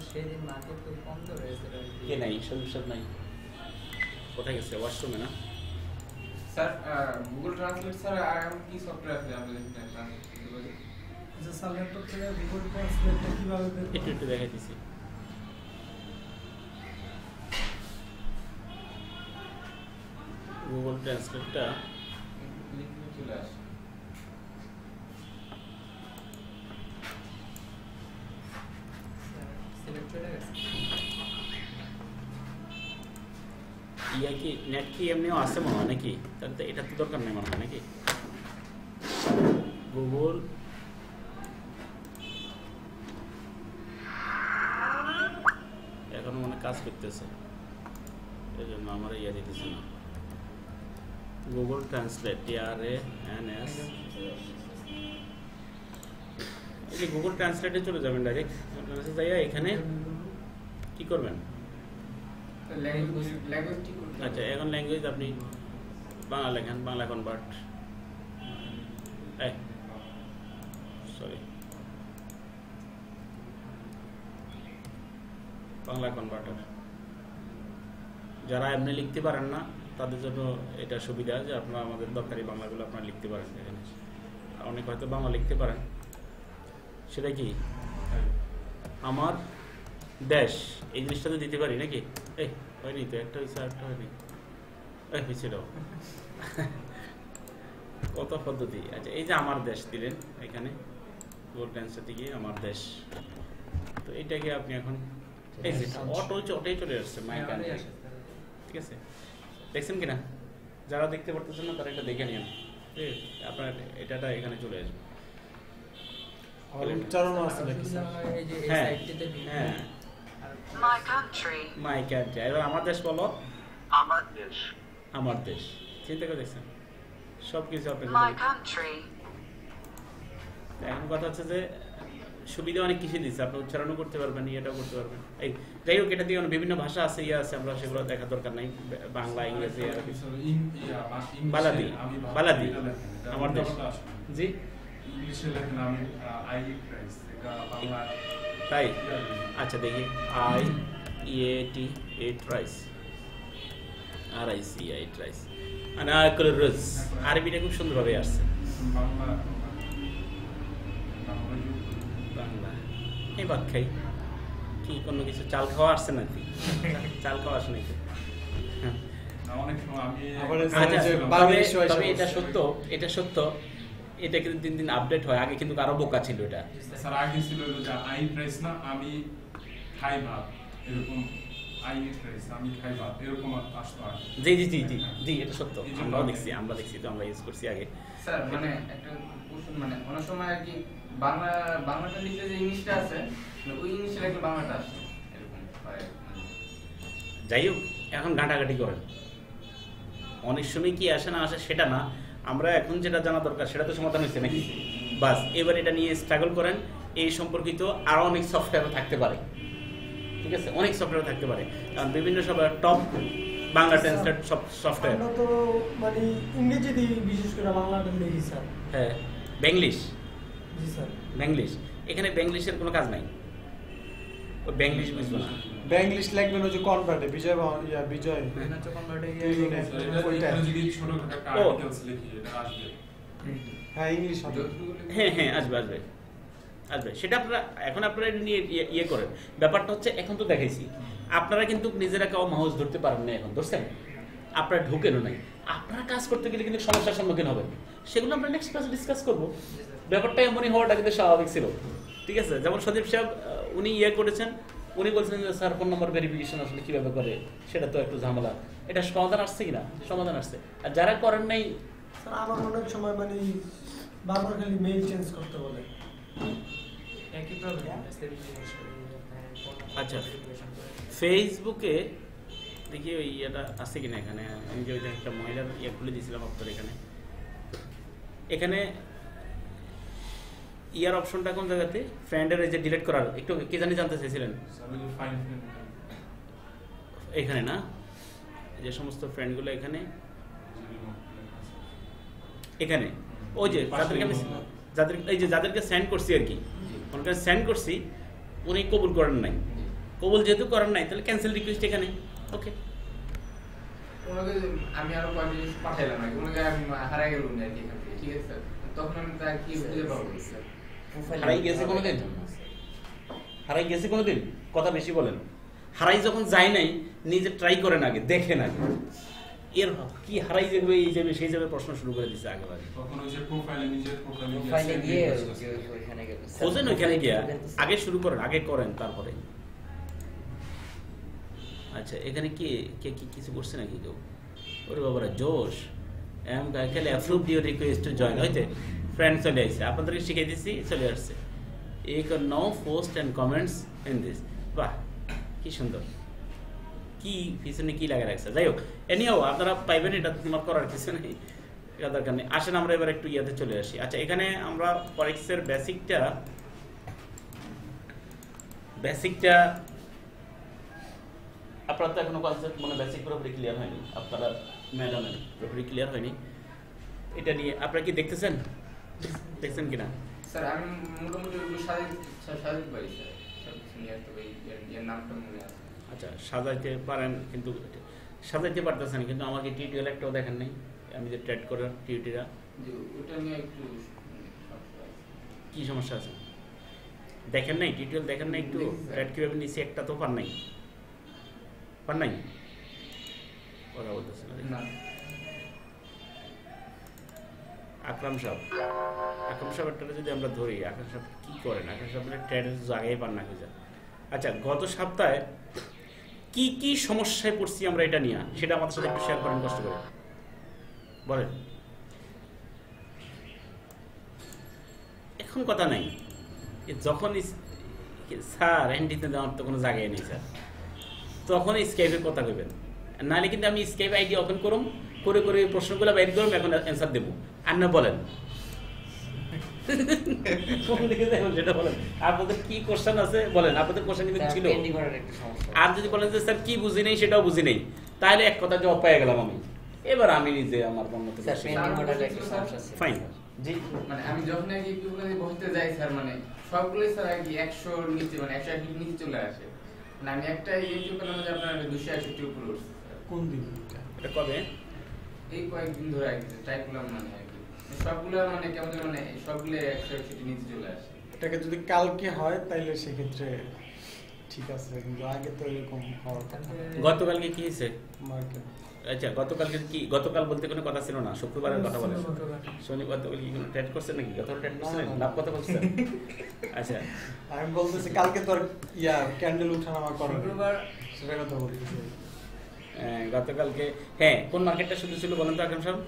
সেদিন মাকে তো বন্ধ রয়েছে কে নাই সব নাই কোথায় গেছে ওয়াশরুমে না স্যার গুগল ট্রান্সলেট স্যার আর কি সফটওয়্যার আছে আপনাদের ট্রান্সলেট করতে পারি আচ্ছা স্যার ল্যাপটপ থেকে গুগল ট্রান্সলেটটা কিভাবে বের করব একটু দেখাই দিছি গুগল ট্রান্সলেটটা লিখে চলে আসে সিলেক্ট চলে গেছে ইয়া কি নেট কি এমনিও আছে মনে হয় নাকি তাহলে তো এটা তো দরকার নেই মনে হয় নাকি গুগল এখনো মনে কাজ করতেছে এই জন্য আমার ইয়া দিতেছে না গুগল ট্রান্সলেট TRANS এই যে গুগল ট্রান্সলেটে চলে যাবেন ডাইরেক্ট যাইয়া এখানে কি করবেন ল্যাঙ্গুয়েজ ঠিক করতে আচ্ছা এখন ল্যাঙ্গুয়েজ আপনি বাংলা লেখেন Bangla convert sorry Bangla converter যারা এমনি লিখতে পারেন না তাদের জন্য এটা সুবিধা যে আপনারা আমাদের দরকারি বাংলাগুলো আপনারা লিখতে পারেন এখানে অনেক হয়তো বাংলা লিখতে পারেন সেটা কি আমার দেশ এই জিনিসটা তো দিতে পারি নাকি এই হয়নি তো একটা হয়েছে আরেকটা হয়নি এই হয়েছিল কত পদ্ধতি আচ্ছা এই যে আমার দেশ দিলেন এখানে গুগল ট্রান্সলেটে গিয়ে আমার দেশ তো এইটাকে আপনি এখন এই যে অটোই চলে আসছে মাইকান ঠিক আছে দেখছেন কিনা যারা দেখতে পারতেছেন না তারা এটা দেখে নিন আপনার এটা এখানে চলে আসবে উচ্চারণ আছে নাকি এই যে এই হ্যাঁ সাইটটিতে হ্যাঁ My country. মাই কান্ট্রি এবার আমার দেশ বলো আমার দেশ। আমার দেশ চিন্তা করে দেখছেন সব কিছু আপনি My country. এখন কথা হচ্ছে যে সুবিধা অনেক কিছু দিচ্ছে আপনি উচ্চারণও করতে পারবেন এটাও করতে পারবেন এই যাই হোক এটা দিয়ে বিভিন্ন ভাষা আছে আছে আমরা সেগুলো দেখার দরকার নাই বাংলা ইংরেজি আরবি বালাদি বালাদি আমার দেশ জি ইংলিশে লেখেন আমি আই প্রাইস এটা বাংলা তাই আচ্ছা দেখি IEAT রাইস RICI রাইস আনাকুলুস আরবিটা খুব সুন্দরভাবে আসছে বাংলা বাংলা এই ভাত খাই কি কোনো কিছু চাল খাওয়া আসছে নাকি চাল খাওয়া আসে নাকি অনেক সময় আমি আবার আচ্ছা, বাংলাদেশ তবে এটা সত্য এটা কিন্তু দিন দিন আপডেট হয় আগে কিন্তু আরো বোকা ছিল এটা স্যার আগে ছিল যে আই প্রাইস না আমি খাই ভাত এরকম আই প্রাইস আমি খাই ভাত এরকম আসতো আগে জি জি জি জি জি এটা সত্য আমরা দেখছি তো আমরা ইউজ করছি আগে স্যার মানে একটা কোশ্চেন মানে অনেক সময় আর কি বাংলাটা লিখলে যে ইংলিশটা আছে মানে ওই ইংলিশে লিখলে বাংলাটা আসে এরকম হয় যাই হোক এখন ঘাটাঘাটি করেন অনেক সময় কি আসে না আসে সেটা না আমরা এখন যেটা জানা দরকার সেটা তো সমাধান হয়েছে নাকি বাস এবার এটা নিয়ে স্ট্রাগল করেন এই সম্পর্কিত আরো অনেক সফটওয়্যার থাকতে পারে ঠিক আছে অনেক সফটওয়্যার থাকতে পারে কারণ বিভিন্ন সব টপ বাংলা ট্রান্সলেট সফটওয়্যার আমরা তো মানে ইংরেজি দিয়ে বিশেষ করে বাংলাটা লিখি স্যার হ্যাঁ ব্যাংলিশ জি স্যার ব্যাংলিশ এখানে ব্যাংলিশের কোনো কাজ নাই ও ব্যাংলিশ বুঝবো না ব্যাংলিশ লিখবেন ওই যে কনভার্টে বিজয় বিজয় হচ্ছে কনভার্টে ওইটা যদি ছোট একটা ও। আর্টিকেলস লিখি এটা আসবে হ্যাঁ ইংলিশ হবে হ্যাঁ আসবে সেটা আপনারা এখন আপনারা এটা নিয়ে ইয়ে করেন ব্যাপারটা হচ্ছে এখন তো দেখাইছি আপনারা কিন্তু নিজেরা কেউ মাউস ধরতে পারেন না এখন ধরছেন আপনারা ঢুকেনও নাই আপনারা কাজ করতে গেলে কিন্তু সমস্যার সম্মুখীন হবেন সেগুলো আমরা নেক্সট ক্লাসে ডিসকাস করবো ব্যাপারটা এমনই হওয়াটা কিন্তু স্বাভাবিক ছিল ঠিক আছে যেমন সদীপ সাহেব উনি ইয়ে করেছেন উনি বলছেন যে স্যার ফোন নাম্বার ভেরিফিকেশন আসলে কিভাবে করে সেটা তো একটু ঝামেলা এটা সমাধান আসছে কিনা সমাধান আসছে আর যারা করেন নাই স্যার আমার অনেক সময় মানে বারবার খালি মেইল চেঞ্জ করতে বলে একই প্রবলেম আচ্ছা ফেসবুকে দেখি ওই ইয়েটা আছে কিনা এখানে আমি যে ওই যে একটা মহিলার ইয়ে খুলে দিয়েছিলাম আপনার এখানে ইয়ার অপশনটা কোন জায়গাতে ফ্রেন্ডের যে ডিলিট করার একটু কি জানি জানতে চাইছিলেন এখানে না যে সমস্ত ফ্রেন্ডগুলো এখানে ওই যে যাদেরকে আমি যাদেরকে সেন্ড করছি আর কি ওনাকে সেন্ড করছি উনি কবুল করেন নাই কবুল যেহেতু করেন নাই তাহলে ক্যান্সেল রিকোয়েস্ট এখানে ওকে। ওনাকে আমি আরো কয়েকটা জিনিস পাঠাইলাম আর কি, ওনাকে আমি হারাই গেলাম আর কি এখান থেকে, ঠিক আছে স্যার? তখন আমি তা কি বুঝতে পারবো স্যার? হারাই গেছে কোনোদিন? হারাই গেছে কোনোদিন? কথা বেশি বলেন। হারাই যখন যায় নাই নিজে ট্রাই করেন আগে, দেখেন আগে। এর কি হারাই যাবে এই যাবে সেই যাবে প্রশ্ন শুরু করে দিচ্ছে আগেবারে। তখন ওই যে প্রোফাইলে নিজের প্রোফাইলে গিয়ে ওইখানে গেল খোঁজেন, ওইখানে গিয়া আগে শুরু করেন, আগে করেন তারপরে। আচ্ছা এখানে কি কে কি কিছু করছে নাকি কেউ? ওরে বাবারা জোশ, এম খালি approve your request to join হইতে ফ্রেন্ড চলে আসছে, আপনাদেরকে শিখিয়ে দিচ্ছি চলে আসছে। এই no post and comments in this. বাহ কি সুন্দর, কি পিছনে কি লাগা রাখছে। যাই হোক এনিও আপনারা পাইবেন, এটা তোমার করার কিছু নেই, এটা দরকার নেই। আসেন আমরা এবার একটু ইয়াতে চলে আসি। আচ্ছা এখানে আমরা ফরেক্সের বেসিকটা আপনার তো এখনো কনসেপ্ট মানে বেসিক পুরোপুরি ক্লিয়ার হয়নি, আপনারা ম্যাডামের পুরোপুরি ক্লিয়ার হয়নি। এটা নিয়ে আপনারা কি দেখতেছেন কিনা? স্যার আমি মোটামুটি ওগুলো সাজাতে পারি স্যার, সব কিছু নিয়ে আসতে পারি, এর নামটা মনে আছে। আচ্ছা সাজাইতে পারেন, কিন্তু সাজাইতে পারতেছেন, কিন্তু আমাকে টিউটোরিয়াল একটাও দেখেন নাই, আমি যে ট্রেড করার টিউটোরিয়াল, যে ওটা নিয়ে একটু কি সমস্যা আছে দেখেন নাই? টিউটোরিয়াল দেখেন নাই? একটু ট্রেড কীভাবে নিচ্ছি একটা তো পান নাই কথা বলতেছেন না। আকরাম সাহেবটা যদি আমরা ধরি, আকরাম সাহেব কি করেন? আকরাম সাহেবের ট্রেডের জায়গায় পান না খুঁজে। আচ্ছা গত সপ্তাহে কি কি সমস্যায় পড়ছি আমরা এটা নিয়ে, সেটা আমাদের সাথে একটু শেয়ার করেন কষ্ট করে বলেন। এখন কথা নাই, যখন স্যার এনডিতে দেওয়ার তো কোনো জায়গায় নেই স্যার, তখন স্কাইপে কথা কইবেন, নাহলে কিন্তু আমি স্কাইপ আইডি ওপেন করুম, করে প্রশ্নগুলো বাইর করুম, এখন অ্যান্সার দেবো। আর না বলেন যেটা বলেন, আপনাদের কি কোশ্চেন আছে বলেন, আপনাদের কোশ্চেন কিন্তু ছিল। আর যদি বলেন যে স্যার কি বুঝি নেই সেটাও বুঝি নেই, তাহলে এক কথা জবাব পেয়ে গেলাম আমি। এবার আমি নিজে আমার বন্ধু ফাইন জি, মানে আমি যখন আর কি ইউটিউবে বসতে যাই স্যার, মানে সবগুলোই স্যার আর কি 100 নিচে, মানে 180 নিচে চলে আসে। মানে আমি একটা ইউটিউব চ্যানেলে আপনার 261 উপরে উঠছে। কোন দিন? এটা কবে? এই কয়েকদিন ধরে আর কি ট্রাই করলাম, মানে আর কি সবগুলো মানে কেমন যেন মানে সবগুলো 161 নিচে চলে আসে। এটাকে যদি কালকে হয় তাহলে সেক্ষেত্রে ঠিক আছে, কিন্তু আগে তো এরকম হওয়ার কথা না। গতকালকে কি হয়েছে? মার্কেট আচ্ছা গতকালকে কি, গতকাল বলতে কোনো কথা ছিল না, শুক্রবারের কথা বলেন। শনিবার তো কি কোনো ট্রেড করছেন নাকি? গতকাল ট্রেড করছেন, লাভ কথা বলছেন? আচ্ছা আমি বলতেছি কালকে তো আর ক্যান্ডেল উঠানামা করে শুক্রবার সেটা কথা বলতেছি। গতকালকে হ্যাঁ কোন মার্কেটটা শুধু ছিল বলেন তো আকরাম সাহেব?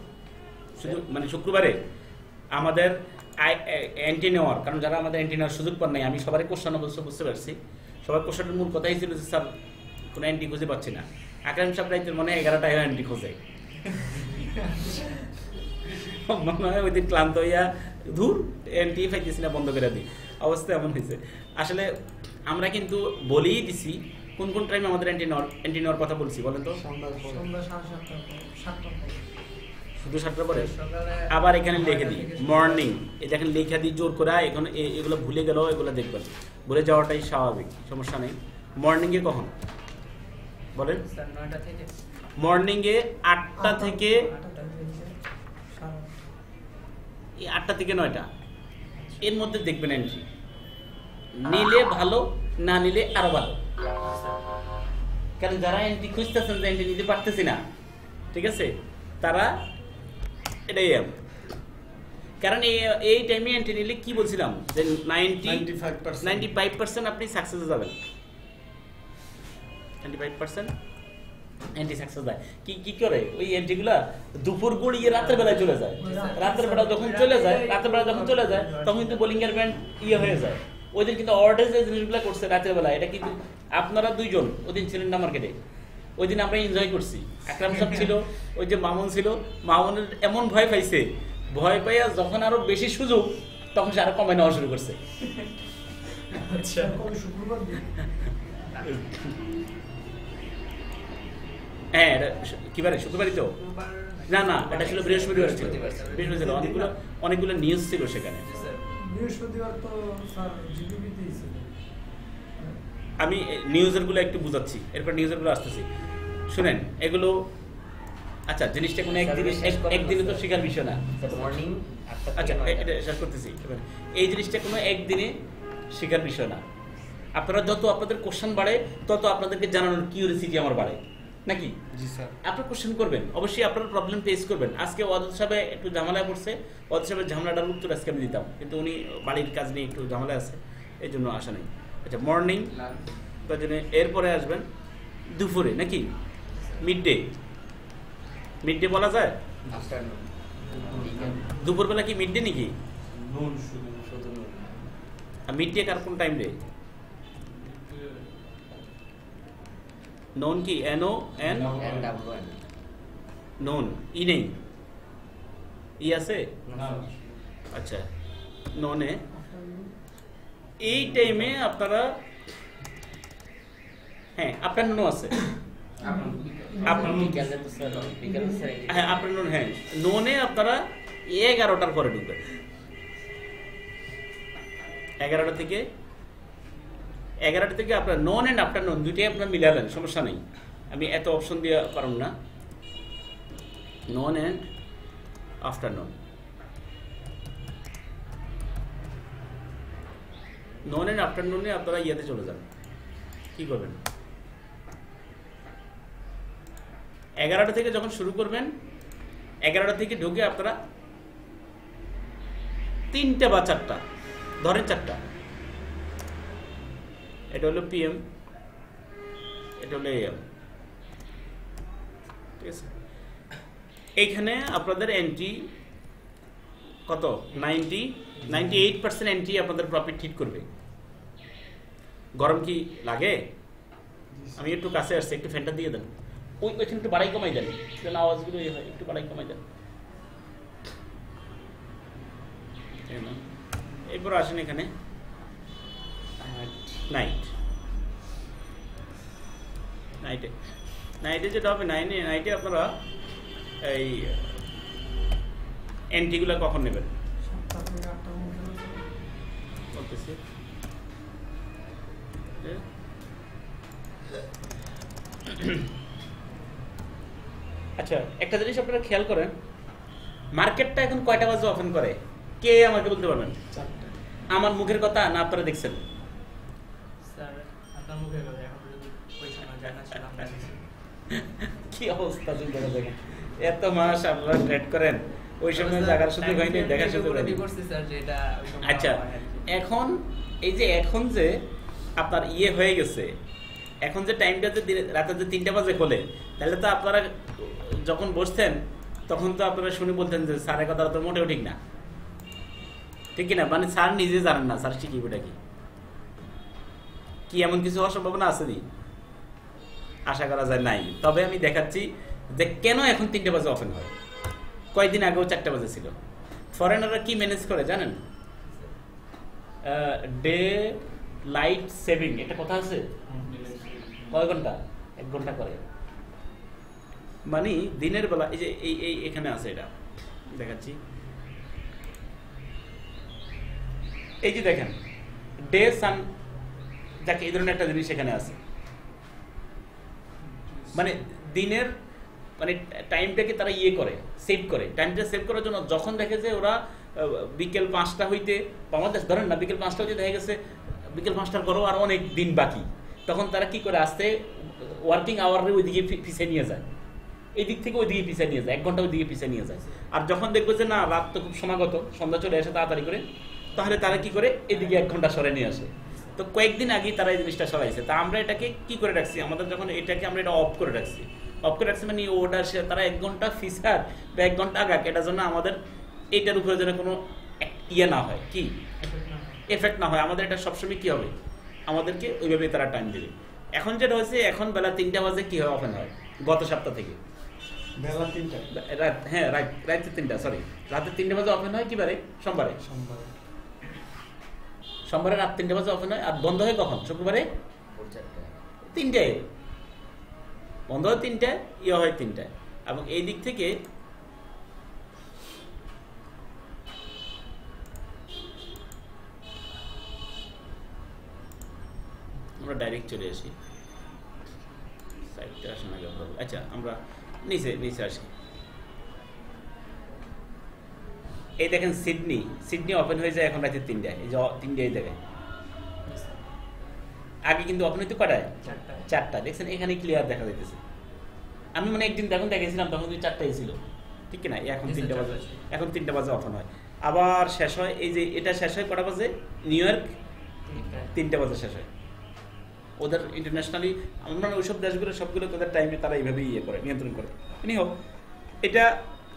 শুধু মানে শুক্রবারে আমাদের অ্যান্টি নেওয়ার, কারণ যারা আমাদের অ্যান্টি নেওয়ার সুযোগ পান নাই, আমি সবারই কোশ্চেন অবশ্য বুঝতে পারছি, সবার কোশ্চেনের মূল কথাই ছিল যে স্যার কোনো অ্যান্টি খুঁজে পাচ্ছি না। আকরাম সাহেব রাইতের মনে 11টায় অ্যান্টি খোঁজে, মনে হয় ওই দিন ক্লান্ত হইয়া ধুর অ্যান্টি পাইতেছি না, বন্ধ করে দিই, অবস্থা এমন হয়েছে। আসলে আমরা কিন্তু বলেই দিছি কোন কোন টাইমে আমাদের অ্যান্টি নেওয়ার কথা বলছি বলেন তো? সন্ধ্যা 7:30 শুধু 7টার পরে সকালে আবার এখানে লিখে দিই মর্নিং, এই দেখেন লেখা দিই জোর করে, এখন এগুলো ভুলে গেলেও এগুলো দেখবেন, ভুলে যাওয়াটাই স্বাভাবিক, সমস্যা নেই। মর্নিংয়ে কখন বলেন? স্যার 9টা থেকে মর্নিংয়ে 8টা থেকে, 8টা থেকে 9টা এর মধ্যে দেখবেন এন্ট্রি, নিলে ভালো, না নিলে আরো ভালো। কারণ যারা এন্ট্রি খুঁজতেছেন যে এন্ট্রি নিতে পারতেছি না, ঠিক আছে, তারা এটাই কারণ এই টাইমে এন্ট্রি নিলে কি বলছিলাম যে 95% আপনি সাকসেসে যাবেন, 95% এন্ট্রি সাকসেস যায়। কি করে ওই এন্ট্রিগুলা দুপুর গড়িয়ে রাতের বেলায় চলে যায়, রাতের বেলা যখন চলে যায় তখন কিন্তু বোলিং এর ব্যান্ড হয়ে যায়। ওই দিন কিন্তু অর্ডার যে জিনিসগুলো করছে রাতের বেলা, এটা কিন্তু আপনারা দুইজন ওই দিন ছিলেন না মার্কেটে, ওই দিন আমরা এনজয় করছি। আকরাম সাহেব ছিল, ওই যে মামুন ছিল, মামুনের এমন ভয় পাইছে, ভয় পাইয়া যখন আরো বেশি সুযোগ তখন সে আরো কমে নেওয়া শুরু করছে। আচ্ছা শুক্রবার দিন হ্যাঁ এটা কি বারে? শুক্রবারই তো না এটা ছিল বৃহস্পতিবার ছিল, বৃহস্পতিবার অনেকগুলো নিউজ ছিল সেখানে। বৃহস্পতিবার তো স্যার জিবিপিতেই ছিল। আমি নিউজেরগুলো একটু বুঝাচ্ছি, এরপর নিউজেরগুলো আসতেছি। শুনেন এগুলো, আচ্ছা জিনিসটা কোনো একদিনে তো শেখার বিষয় না। মর্নিং আচ্ছা এটা শেষ করতেছি। এই জিনিসটা কোনো একদিনে শেখার বিষয় না। আপনারা যত আপনাদের কোশ্চেন বাড়ে তত আপনাদেরকে জানানোর কিউরিসিটি আমার বাড়ে নাকি? জি স্যার। আপনার কোশ্চেন করবেন, অবশ্যই আপনার প্রবলেম ফেস করবেন। আজকে ওয়াদুদ সাহেব একটু ঝামেলায় পড়ছে, ওয়াদুদ সাহেবের ঝামেলাটার উত্তর আজকে আমি দিতাম, কিন্তু উনি বাড়ির কাজ নিয়ে একটু ঝামেলা আছে, এই জন্য আসা নেই। আচ্ছা মর্নিং, এরপরে আসবেন দুপুরে নাকি মিড ডে? মিড ডে বলা যায়? আফটারনুন দুপুরবেলা কি মিড ডে নাকি? নুন শুধু শুধু নুন। আর মিড ডে কার কোন টাইম রে? নন কি এনও এন NWN নন ই নেই, ই আছে? না আচ্ছা ননে এই টাইমে আপনারা, হ্যাঁ আফটারনুনও আছে, আপনার বিকালে তো স্যার হ্যাঁ আফটারনুন, হ্যাঁ ননে আপনারা 11টার পরে ঢুকবেন। 11টা থেকে আপনার নন অ্যান্ড আফটারনুন দুইটাই আপনার মিলাবেন, সমস্যা নেই। আমি এত অপশন দিয়ে পারুন না। নন অ্যান্ড আফটারনুন, নন অ্যান্ড আফটারনুনে আপনারা ইয়েতে চলে যান। কি করবেন? 11টা থেকে যখন শুরু করবেন, 11টা থেকে ঢুকে আপনারা 3টা বা 4টা, ধরেন 4টা, এটা হলো পিএম, এটা হলো এএম, ঠিক আছে? এইখানে আপনাদের এন্ট্রি কত? 98% এন্ট্রি আপনাদের প্রফিট হিট করবে। গরম কি লাগে? আমি একটু কাছে আসছি, একটু ফ্যানটা দিয়ে দেন। ওইখানে একটু বাড়াই কমাই দেন, যেন আওয়াজগুলো ইয়ে হয়, একটু বাড়াই কমাই দেন। এরপর আসেন এখানে নাইটে যেটা হবে, নাইটে আপনারা এই এন্ট্রিগুলো কখন নেবেন 7টা থেকে 8টার মধ্যে বলতেছি? আচ্ছা একটা জিনিস আপনারা খেয়াল করেন, মার্কেটটা এখন কয়টা বাজে ওপেন করে? কে আমাকে বলতে পারবেন? 4টা। আমার মুখের কথা না আপনারা দেখছেন? স্যার আপনার মুখে কথা এখন পর্যন্ত ওই সময় জানা ছিল আমরা দেখছি। কি অবস্থা চিন্তা করে দেখেন, এত মাস আপনারা ট্রেড করেন, ওই সময় জায়গার সুযোগ হয়নি, দেখার সুযোগ হয়নি। করছি স্যার যে এটা ওই সময় আচ্ছা হয় আর কি। এখন এই যে এখন যে আপনার ইয়ে হয়ে গেছে, এখন যে টাইমটা যে রাতে যে 3টা বাজে খোলে, তাহলে তো আপনারা যখন বসতেন তখন তো আপনারা শুনে বলতেন যে স্যারের কথা তো মোটেও ঠিক না, ঠিক কিনা? মানে স্যার নিজে জানেন না স্যার শিখিবটা কি এমন কিছু হওয়ার সম্ভাবনা আছে নি? আশা করা যায় নাই। তবে আমি দেখাচ্ছি যে কেন এখন 3টে বাজে ওপেন হয়। কয়েকদিন আগেও 4টা বাজে ছিল। ফরেনাররা কি ম্যানেজ করে জানেন? ডে লাইট সেভিং একটা কথা আছে, কয় ঘন্টা? 1 ঘন্টা করে। মানে দিনের বেলা এই যে এই এখানে আছে, এটা দেখাচ্ছি, এই যে দেখেন ডে সান, যাকে এই ধরনের একটা জিনিস এখানে আছে, মানে দিনের মানে টাইমটাকে তারা ইয়ে করে, সেভ করে। টাইমটা সেভ করার জন্য যখন দেখে যে ওরা বিকেল 5টা হইতে, বাংলাদেশ ধরেন না, বিকেল 5টা হইতে দেখা গেছে বিকেল 5টার পরেও আর অনেক দিন বাকি, তখন তারা কি করে আসতে ওয়ার্কিং আওয়ারে ওইদিকে পিছিয়ে নিয়ে যায়, এই দিক থেকে ওইদিকে পিছিয়ে নিয়ে যায়, 1 ঘন্টা ওইদিকে পিছিয়ে নিয়ে যায়। আর যখন দেখবে যে না রাত তো খুব সমাগত, সন্ধ্যা চলে আসে তাড়াতাড়ি করে, তাহলে তারা কি করে এদিকে 1 ঘন্টা সরে নিয়ে আসে। তো কয়েকদিন আগেই তারা এই জিনিসটা সরাইছে। তা আমরা এটাকে কি করে রাখছি, আমাদের যখন এটাকে আমরা এটা অফ করে রাখছি, মানে ওটা তারা 1 ঘন্টা ফিসার বা 1 ঘন্টা আগাক, এটার জন্য আমাদের এইটার উপরে যেন কোনো ইয়ে না হয়, কি এফেক্ট না হয়। আমাদের এটা সবসময় কি হবে, আমাদেরকে ওইভাবে তারা টাইম দেবে। এখন যেটা হয়েছে, এখন বেলা 3টা বাজে কি হয় ওপেন হয়, গত সপ্তাহ থেকে বেলা 3টা, হ্যাঁ রাতে 3টা, সরি রাতে 3টা বাজে ওপেন হয়। কিবারে? সোমবারে। সোমবারে রাত 3টা বাজে ওপেন হয়। আর বন্ধ হয় কখন? শুক্রবারে 3টায় বন্ধ হয়, 3টায় ইয়ে হয় 3টায়। এবং এই দিক থেকে আমরা ডাইরেক্ট চলে আসি, সাইডটা আসেন আগে ভালো। আচ্ছা আমরা নিচে নিচে আসি। এই দেখেন সিডনি ওপেন হয়ে যায় এখন রাতে 3টায়, এই যে 3টায় দেখেন। আগে কিন্তু ওপেন হইতে কটায়? 4টা। দেখছেন এখানে ক্লিয়ার দেখা যাইতেছে। আমি মানে একদিন যখন দেখেছিলাম তখন 4টাই ছিল, ঠিক না? এখন 3টা বাজে, এখন 3টা বাজে ওপেন হয়, আবার শেষ হয়। এই যে এটা শেষ হয় কটা বাজে? নিউ ইয়র্ক 3টা বাজে শেষ হয়। ওদের ইন্টারন্যাশনালি আমরা ওইসব দেশগুলো সবগুলো তাদের টাইমে তারা এইভাবেই ইয়ে করে, নিয়ন্ত্রণ করে। এনি হোক,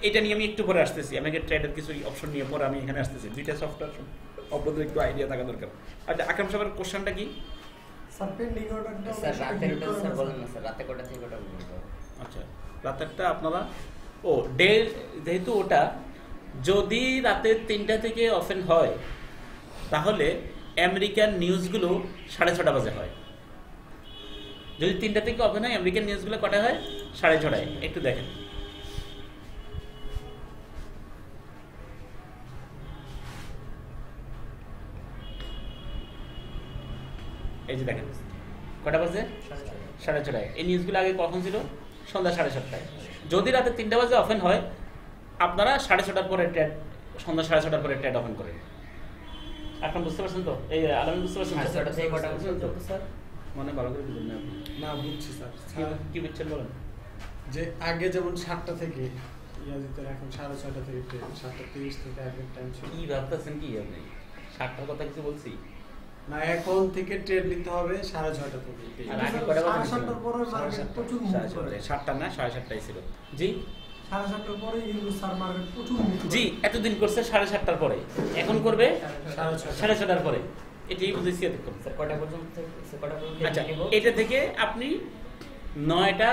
এটা নিয়ে আমি একটু পরে আসতেছি। আমাকে ট্রেডের কিছু অপশন নিয়ে পরে আমি এখানে আসতেছি। 2টা সফটওয়্যার আপনাদের একটু আইডিয়া থাকা দরকার। আচ্ছা আকরাম সাহেবের কোশ্চেনটা কি? স্যার পেন্ডিং অর্ডারটা স্যার রাতেরটা স্যার বলেন না স্যার, রাতে কটা থেকে কটা পর্যন্ত? আচ্ছা রাতেরটা আপনারা ডে, যেহেতু ওটা যদি রাতে 3টা থেকে ওপেন হয় তাহলে আমেরিকান নিউজগুলো 6:30 বাজে হয়। যদি 3টা থেকে ওপেন হয় আমেরিকান নিউজগুলো কটা হয়? 6:30। একটু দেখেন, এই যে দেখেন কটা বাজে? 6:30। এই নিউজগুলো আগে কখন ছিল? সন্ধ্যা 7:30টায়। যদি রাতে 3টা বাজে ওপেন হয় আপনারা 6:30টার পরে ট্রেড, সন্ধ্যা 6:30টার পরে ট্রেড ওপেন করেন। এখন বুঝতে পারছেন তো? এই আলামিন বুঝতে পারছেন তো? 6:30 থেকে কটা পর্যন্ত স্যার? মানে ভালো করে বুঝুন না আপনি। না বুঝছি স্যার। কি বুঝছেন বলেন? যে আগে যেমন 7টা থেকে ইয়া দিতে, এখন 6:30 থেকে 7:30 থেকে আগের টাইম ছিল। কি ভাবতেছেন কি আপনি? 7টার কথা কিছু বলছি না, এখন থেকে ট্রেড নিতে হবে 6:30 থেকে। আর আগে কটা বাজে? 7:30 পরে মার্কেট প্রচুর মুভ করে। 7টা না 7:30টাই ছিল। জি 7:30 পরে কিন্তু স্যার মার্কেট প্রচুর মুভ করে। জি এতদিন করছে 7:30টার পরে, এখন করবে 6:30। 6:30টার পরে। এটাই বুঝেছি এতক্ষণ। স্যার কটা পর্যন্ত? স্যার কটা পর্যন্ত? আচ্ছা এটা থেকে আপনি 9টা,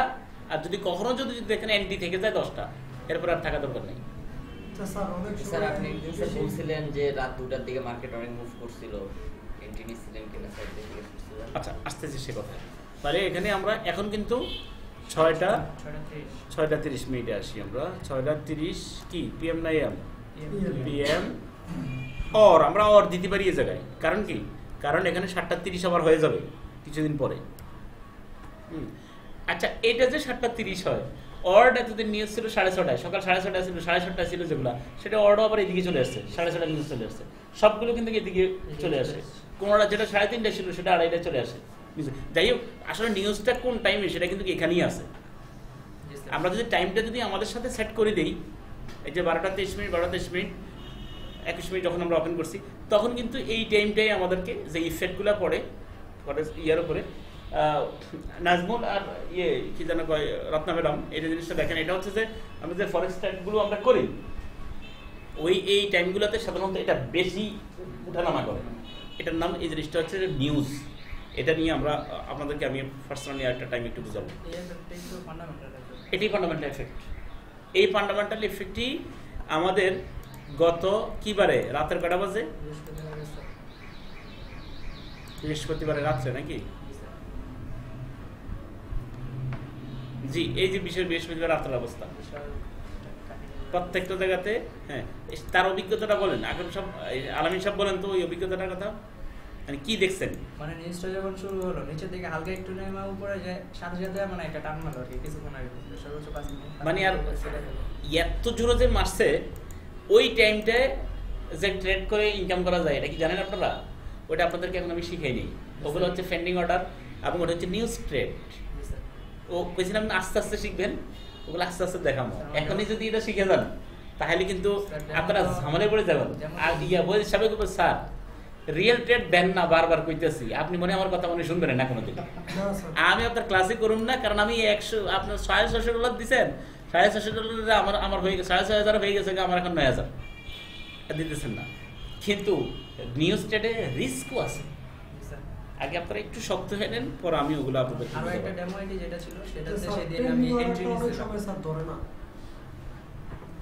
আর যদি কখনো যদি দেখেন এন্ট্রি থেকে যায় 10টা, এরপর আর থাকা দরকার নেই। আচ্ছা স্যার অনেক স্যার সময় আপনি একদিন স্যার বলছিলেন যে রাত 2টার দিকে মার্কেট অনেক মুভ করছিল, এন্ট্রি নিছিলেন কিনা স্যার দেখে করছিলেন? আচ্ছা আসতেছি সে কথা। তাহলে এখানে আমরা এখন কিন্তু 6:30 আসি আমরা। 6:30 কি পিএম না এম? পিএম। আমরা দিতে পারি এই জায়গায়, কারণ কি? কারণ এখানে 7:30 আবার হয়ে যাবে কিছুদিন পরে। আচ্ছা এটা যে 7:30 হয়, এতদিন নিউজ ছিল 6:30, সকাল 6:30 ছিল, 6:30 ছিল যেগুলো, সেটা আবার এদিকে চলে আসছে, 6:30 নিউজ চলে আসছে। সবগুলো কিন্তু এদিকে চলে আসে। কোনটা যেটা 3:30 ছিল সেটা 2:30 চলে আসে। যাই হোক, আসলে নিউজটা কোন টাইমে সেটা কিন্তু এখানেই আছে। আমরা যদি টাইমটা যদি আমাদের সাথে সেট করে দিই, এই যে 12:23, 21 যখন আমরা ওপেন করছি, তখন কিন্তু এই টাইমটাই আমাদেরকে যে ইফেক্টগুলো পড়ে ইয়ার উপরে, নাজমুল আর কি যেন কয় রত্না ম্যাডাম, এই জিনিসটা দেখেন। এটা হচ্ছে যে আমরা যে ফরেক্স ট্রেডগুলো আমরা করি, এই টাইমগুলোতে সাধারণত এটা বেশি উঠানামা করে। এটার নাম, এই জিনিসটা হচ্ছে নিউজ। এটা নিয়ে আমরা আপনাদেরকে আমি পার্সোনালি একটা টাইম একটু বুঝাবো। এটাই ফান্ডামেন্টাল এফেক্ট। এই ফান্ডামেন্টাল এফেক্টই আমাদের গত কি বারে রাতের কটা বাজে? বৃহস্পতিবারে রাত্রে নাকি? জি এই যে বিষয় বৃহস্পতিবার রাতের অবস্থা প্রত্যেকটা জায়গাতে। হ্যাঁ তার অভিজ্ঞতাটা বলেন আকরাম সাহেব, আলামিন সাহেব বলেন তো ওই অভিজ্ঞতাটার কথা, মানে কি দেখছেন? মানে নিউজটা যখন শুরু হলো নিচের দিকে হালকা একটু নেমে উপরে যায়, সাথে সাথে মানে একটা টান মারলো আর কি কিছুক্ষণ আগে, সর্বোচ্চ 5 মিনিট। মানে আর এত জোরে যে মারছে, ওই টাইমটায় যে ট্রেড করে ইনকাম করা যায়, এটা কি জানেন আপনারা? ওটা আপনাদেরকে এখন আমি শিখাইনি। ওগুলো হচ্ছে পেন্ডিং অর্ডার এবং ওটা হচ্ছে নিউজ ট্রেড। ও কইছিলাম না আস্তে আস্তে শিখবেন, ওগুলো আস্তে আস্তে দেখাবো। এখনই যদি এটা শিখে যান তাহলে কিন্তু আপনারা ঝামেলায় পড়ে যাবেন। আর বই সাবেক স্যার রিয়েল ট্রেড দেন না, বারবার কইতেছি, আপনি মনে আমার কথা মনে শুনবেন না কোনোদিন। আমি আপনার ক্লাসে করুন না, কারণ আমি 100 আপনার $650 দিচ্ছেন, $650 আমার হয়ে গেছে, 6,500 হয়ে গেছে, আমার এখন 9,000 দিতেছেন না। কিন্তু নিউজ ট্রেডে রিস্কও আছে। আগে আপনারা একটু শক্ত হয়ে নেন, পরে আমি ওগুলো আপনাদের আরো একটা ডেমো আইডি যেটা ছিল সেটাতে সেদিন আমি এন্ট্রি অনেক নিয়েছিলাম। সময় স্যার ধরে না।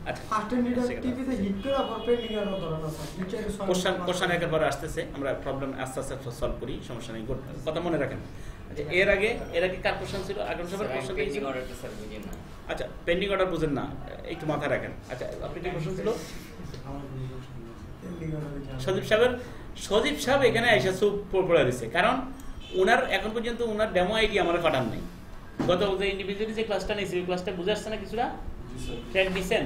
আচ্ছা ফার্স্ট মিনিট টিভিতে হিট করে আবার পেন্ডিং আর ধরে না স্যার। নিচে কোশ্চেন একেবারে আসতেছে, আমরা প্রবলেম আস্তে আস্তে সলভ করি, সমস্যা নেই। কথা মনে রাখেন। আচ্ছা এর আগে কার কোশ্চেন ছিল? আকরাম সাহেবের কোশ্চেন পেন্ডিং অর্ডারটা স্যার বুঝেন না। আচ্ছা পেন্ডিং অর্ডার বুঝেন না, একটু মাথায় রাখেন। আচ্ছা আপনি কি কোশ্চেন ছিল? সজীব সাহেব এখানে এসে চুপ পড়ে দিচ্ছে, কারণ ওনার এখন পর্যন্ত ওনার ডেমো আইডি আমার পাঠান নাই। গত যে ইন্ডিভিজুয়ালি যে ক্লাসটা নিয়েছি ওই ক্লাসটা বুঝে আসছে না কিছুটা? ট্র্যাক দিচ্ছেন?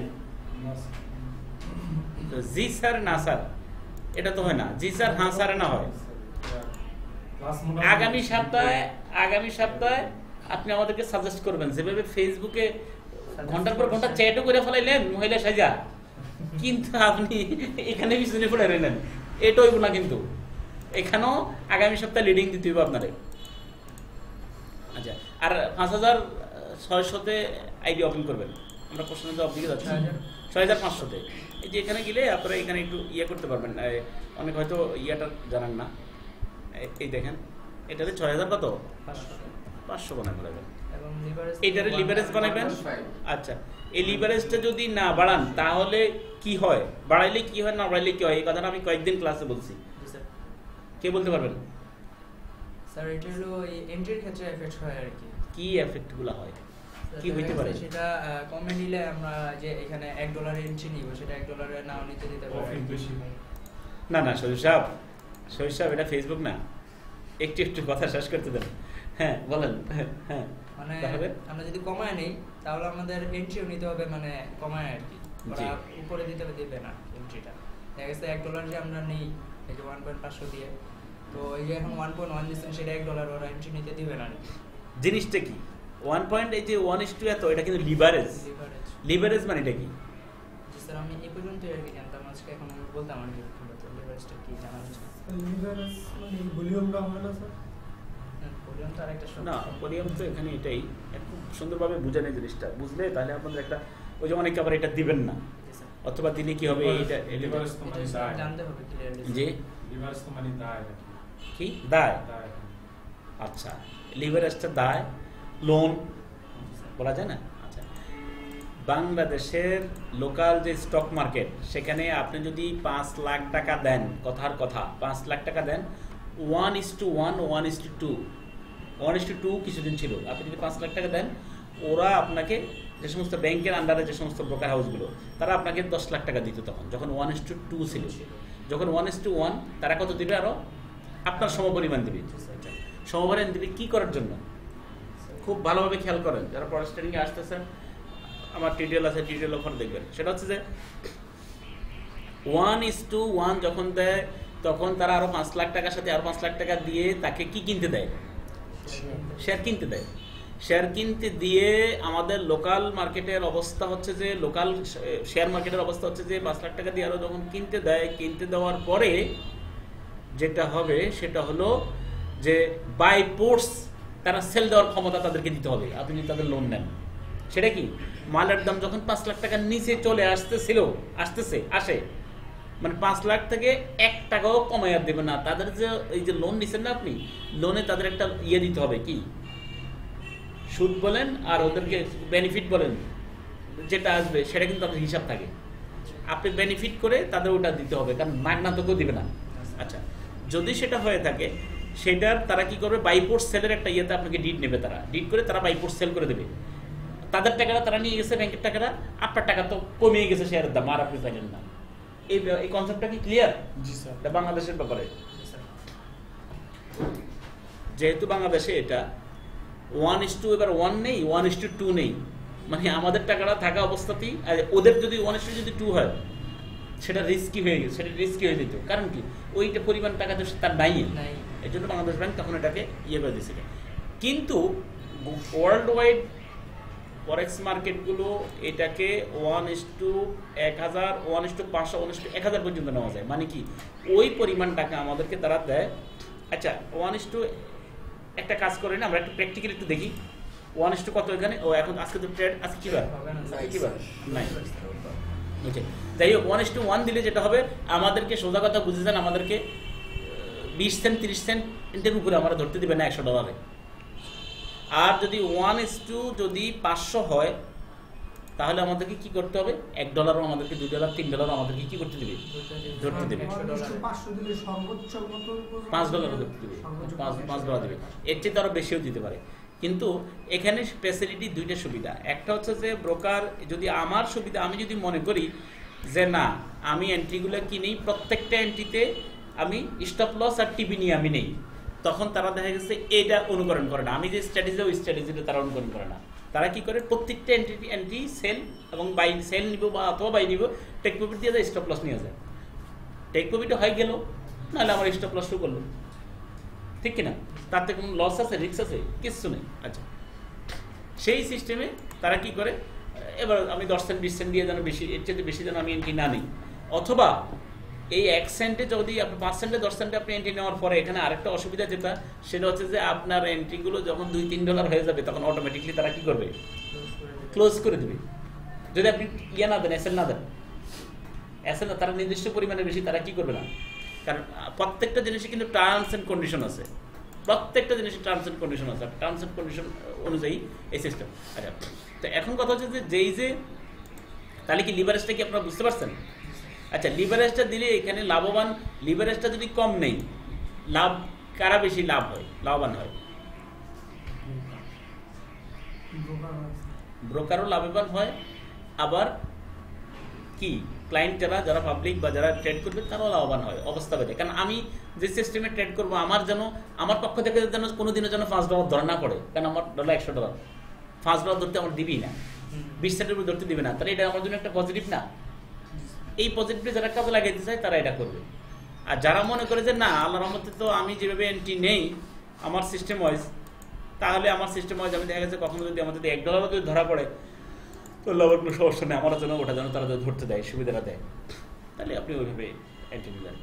জি স্যার না স্যার এটা তো হয় না, জি স্যার হ্যাঁ স্যার না হয়। আগামী সপ্তাহে আপনি আমাদেরকে সাজেস্ট করবেন, যেভাবে ফেসবুকে ঘন্টার পর ঘন্টা চ্যাটও করে ফেলাইলেন মহিলা সাজা, কিন্তু আপনি এখানে পিছনে পড়ে রইলেন, এটা হইব না। কিন্তু এখানেও আগামী সপ্তাহে লিডিং দিতে হইব আপনারে। আচ্ছা, আর 5600-তে আইডি ওপেন করবেন। আমরা কোশ্চেনের জবাব দিকে যাচ্ছি 6500-তে। এই যে এখানে গেলে আপনারা এখানে একটু ইয়ে করতে পারবেন, অনেক হয়তো ইয়াটা জানেন না। এই দেখেন এটাতে 6000 কত 500 বানায় ফেলাবেন, এইটারে লিভারেজ বানাবেন। আচ্ছা, এই লিভারেজটা যদি না বাড়ান তাহলে কি হয়, বাড়াইলে কি হয়, না বাড়াইলে কি হয়, এই কথাটা আমি কয়েকদিন ক্লাসে বলছি। কে বলতে পারবেন? স্যার এটা হলো এই এন্ট্রির ক্ষেত্রে এফেক্ট হয় আর কি। কি এফেক্টগুলো হয়, কি হইতে পারে? সেটা কমে নিলে আমরা যে এখানে $1 এন্ট্রি নিব সেটা $1 নাও নিতে দিতে পারি। না না শরীফ সাহেব এটা ফেসবুক না, একটু কথা শেষ করতে দেন। হ্যাঁ বলেন। হ্যাঁ মানে আমরা যদি কমায় নেই তাহলে আমাদের এন্ট্রিও নিতে হবে, মানে কমায় আর কি, ওরা উপরে দিবে না এন্ট্রিটা। দেখা গেছে $1 যে আমরা নেই এই যে 1.500 দিয়ে, তো এই যে এখন 1.1 দিচ্ছেন সেটা $1 ওরা এন্ট্রি নিতে দিবে না। জিনিসটা কি 1 পয়েন্ট এই যে 1:2 এত, এটা কিন্তু লিভারেজ মানে এটা কি? জি স্যার আমি এই পর্যন্ত আর কি জানতাম, আজকে এখন আমি বলতাম আর কি লিভারেজটা কি জানা হচ্ছে। লিভারেজ মানে ভলিউমটা হয় না স্যার? ভলিউম তো আরেকটা শব্দ না, ভলিউম তো এখানে এটাই একটু সুন্দরভাবে বুঝানো জিনিসটা, বুঝলে তাহলে আপনাদের একটা ওই যে অনেকে আবার এটা দিবেন না, অথবা দিলে কি হবে এটা লিভারেজ তো মানে দায় জানতে হবে ক্লিয়ারলি। জি লিভারেজ তো মানে দায় কি দায়? আচ্ছা, লিভারেজটা দায়, লোন বলা যায় না। আচ্ছা, বাংলাদেশের লোকাল যে স্টক মার্কেট সেখানে আপনি যদি 5 লাখ টাকা দেন, কথার কথা 5 লাখ টাকা দেন, 1:1 1:2 1:2 কিছুদিন ছিল। আপনি যদি 5 লাখ টাকা দেন, ওরা আপনাকে যে সমস্ত ব্যাংকের আন্ডারে যে সমস্ত ব্রোকার হাউসগুলো তারা আপনাকে 10 লাখ টাকা দিত তখন, যখন 1:2 ছিল। যখন 1:1 তারা কত দিবে? আরো আপনার সমপরিমাণ দিবে। সমপরিমাণ দিবে কি করার জন্য? খুব ভালোভাবে খেয়াল করেন, যারা ফরেস্ট ট্রেনিং এ আসতেছেন, আমার টিডিএল আছে, টিডিএল ওখানে দেখবেন। সেটা হচ্ছে যে 1:1 যখন দেয় তখন তারা আরো 5 লাখ টাকার সাথে আরো 5 লাখ টাকা দিয়ে তাকে কি কিনতে দেয়? শেয়ার কিনতে দেয়। শেয়ার কিনতে দিয়ে আমাদের লোকাল মার্কেটের অবস্থা হচ্ছে যে, লোকাল শেয়ার মার্কেটের অবস্থা হচ্ছে যে 5 লাখ টাকা দিয়ে আরো যখন কিনতে দেয়, কিনতে দেওয়ার পরে যেটা হবে সেটা হলো যে বাই পোর্টস তারা সেল দেওয়ার ক্ষমতা তাদেরকে দিতে হবে। আপনি যদি তাদের লোন নেন, সেটা কি মালের দাম যখন 5 লাখ টাকার নিচে চলে আসে, মানে 5 লাখ থেকে 1 টাকাও কমাইয়া দেবে না। তাদের যে এই যে লোন নিচ্ছেন না আপনি, লোনে তাদের একটা ইয়ে দিতে হবে, কি সুদ বলেন আর ওদেরকে বেনিফিট বলেন, যেটা আসবে সেটা কিন্তু তাদের হিসাব থাকে। আপনি বেনিফিট করে তাদের ওটা দিতে হবে, কারণ মাগনা তো কেউ দিবে না। আচ্ছা, যদি সেটা হয়ে থাকে সেটার তারা কি করবে? বাইপোর্ট সেলের একটা ইয়েতে আপনাকে ডিড নেবে, তারা ডিড করে তারা বাইপোর্ট সেল করে দেবে। তাদের টাকাটা তারা নিয়ে গেছে, ব্যাংকের টাকাটা, আপনার টাকা তো কমিয়ে গেছে শেয়ারের দাম, আর আপনি পাইলেন না। এই কনসেপ্টটা কি ক্লিয়ার? জি স্যার। এটা বাংলাদেশের ব্যাপারে, যেহেতু বাংলাদেশে এটা 1:2 এবার 1 নেই, 1:2 নেই, মানে আমাদের টাকাটা থাকা অবস্থাতেই ওদের যদি 1:2 হয় সেটা রিস্কি হয়ে গেছে, সেটা রিস্কি হয়ে যেত। কারণ কি ওইটা পরিমাণ টাকা তো তার নাই, এই জন্য বাংলাদেশ ব্যাংক তখন এটাকে ইয়ে করে দিয়েছিল। কিন্তু ওয়ার্ল্ড ওয়াইড ফরেক্স মার্কেটগুলো এটাকে 1:1000 1:500 1:1000 পর্যন্ত নেওয়া যায়। মানে কি ওই পরিমাণ টাকা আমাদেরকে তারা দেয়। আচ্ছা, 1:, একটা কাজ করে না, আমরা একটু প্র্যাকটিক্যালি একটু দেখি 1:, কত এখানে? ও এখন আজকে তো ট্রেড, আজকে কি বার? নাই। ওকে, যাই হোক 1:1 দিলে যেটা হবে, আমাদেরকে সোজা কথা বুঝে যান, আমাদেরকে 20 সেন্ট 30 সেন্টের উপরে আমরা ধরতে দিবে না $100। আর যদি 1:, যদি 500 হয় তাহলে আমাদেরকে কি করতে হবে? $1 আমাদেরকে $2 $3 আমাদেরকে কি করতে দিবে? ধরতে দিবে। 500 দিলে সর্বোচ্চ কত? $5 ধরতে দিবে, $5 দিবে। এর চেয়ে আরো বেশিও দিতে পারে। কিন্তু এখানে ফ্যাসিলিটি দুইটা সুবিধা। একটা হচ্ছে যে ব্রোকার, যদি আমার সুবিধা, আমি যদি মনে করি যে না আমি এন্ট্রিগুলো কিনেই, প্রত্যেকটা এন্ট্রিতে আমি স্টপ লস আর টিপি নিয়ে আমি নেই, তখন তারা দেখা গেছে এটা অনুকরণ করে না, আমি যে স্ট্র্যাটেজি ওই স্ট্র্যাটেজিটা তারা অনুকরণ করে না। তারা কি করে, প্রত্যেকটা এন্ট্রি সেল এবং বাই সেল নিব বা অথবা বাই নিব, টেক প্রফিট দিয়ে যায়, স্টপ লস নিয়ে যায়। টেক প্রফিটও হয়ে গেল, নাহলে আমার স্টপ লস শুরু করলো, ঠিক কিনা? তাতে কোনো লস আছে, রিস্ক আছে? কিচ্ছু নেই। আচ্ছা, সেই সিস্টেমে তারা কি করে, এবার আমি 10 সেন্ট 20 সেন্ট দিয়ে যেন বেশি, এর চেয়ে বেশি যেন আমি এন্ট্রি না নিই, অথবা এই 1 সেন্টে যদি আপনি 5 সেন্টে 10 সেন্টে আপনি এন্ট্রি নেওয়ার পরে এখানে আরেকটা অসুবিধা যেটা, সেটা হচ্ছে যে আপনার এন্ট্রিগুলো যখন $2-3 হয়ে যাবে তখন অটোমেটিকলি তারা কি করবে, ক্লোজ করে দেবে। যদি আপনি ইয়ে না দেন, এসএল না দেন, এসএল না, তারা নির্দিষ্ট পরিমাণে বেশি তারা কি করবে না। কারণ প্রত্যেকটা জিনিসে কিন্তু টার্মস অ্যান্ড কন্ডিশন আছে, প্রত্যেকটা জিনিসের টার্মস অ্যান্ড কন্ডিশন আছে, টার্মস অ্যান্ড কন্ডিশন অনুযায়ী এই সিস্টেম। আচ্ছা, তো এখন কথা হচ্ছে যে তাহলে কি লিভারেজটা কি আপনারা বুঝতে পারছেন? আচ্ছা, লিভারেজটা দিলে এখানে লাভবান, লিভারেজটা যদি কম নেই, লাভ কারা বেশি লাভবান হয়? ব্রোকারও লাভবান হয়, আবার কি ক্লায়েন্টেরা যারা পাবলিক বা যারা ট্রেড করবে তারাও লাভবান হয় অবস্থা ভেদে। কারণ আমি যে সিস্টেমে ট্রেড করবো, আমার পক্ষ থেকে যেন কোনোদিনও যেন $5 ধরা না পড়ে, কারণ আমার ডলার $100, $5 ধরতে আমার দিবি না, 20 সেন্টের উপর ধরতে দিবে না, তাহলে এটা আমার জন্য একটা পজিটিভ না? এই পজিটিভটা যারা কাজে লাগাইতে চায় তারা এটা করবে। আর যারা মনে করে যে না, আল্লাহর রহমতে তো আমি যেভাবে এন্ট্রি নেই আমার সিস্টেম ওয়াইজ, তাহলে আমার সিস্টেম ওয়াইজ আমি দেখা গেছে কখনো যদি আমার যদি $1 যদি ধরা পড়ে, তো লাভের কোনো সমস্যা নেই, আমার জন্য ওটা যেন তারা ধরতে দেয়, সুবিধাটা দেয়, তাহলে আপনি ওইভাবে এন্ট্রি নিলেন।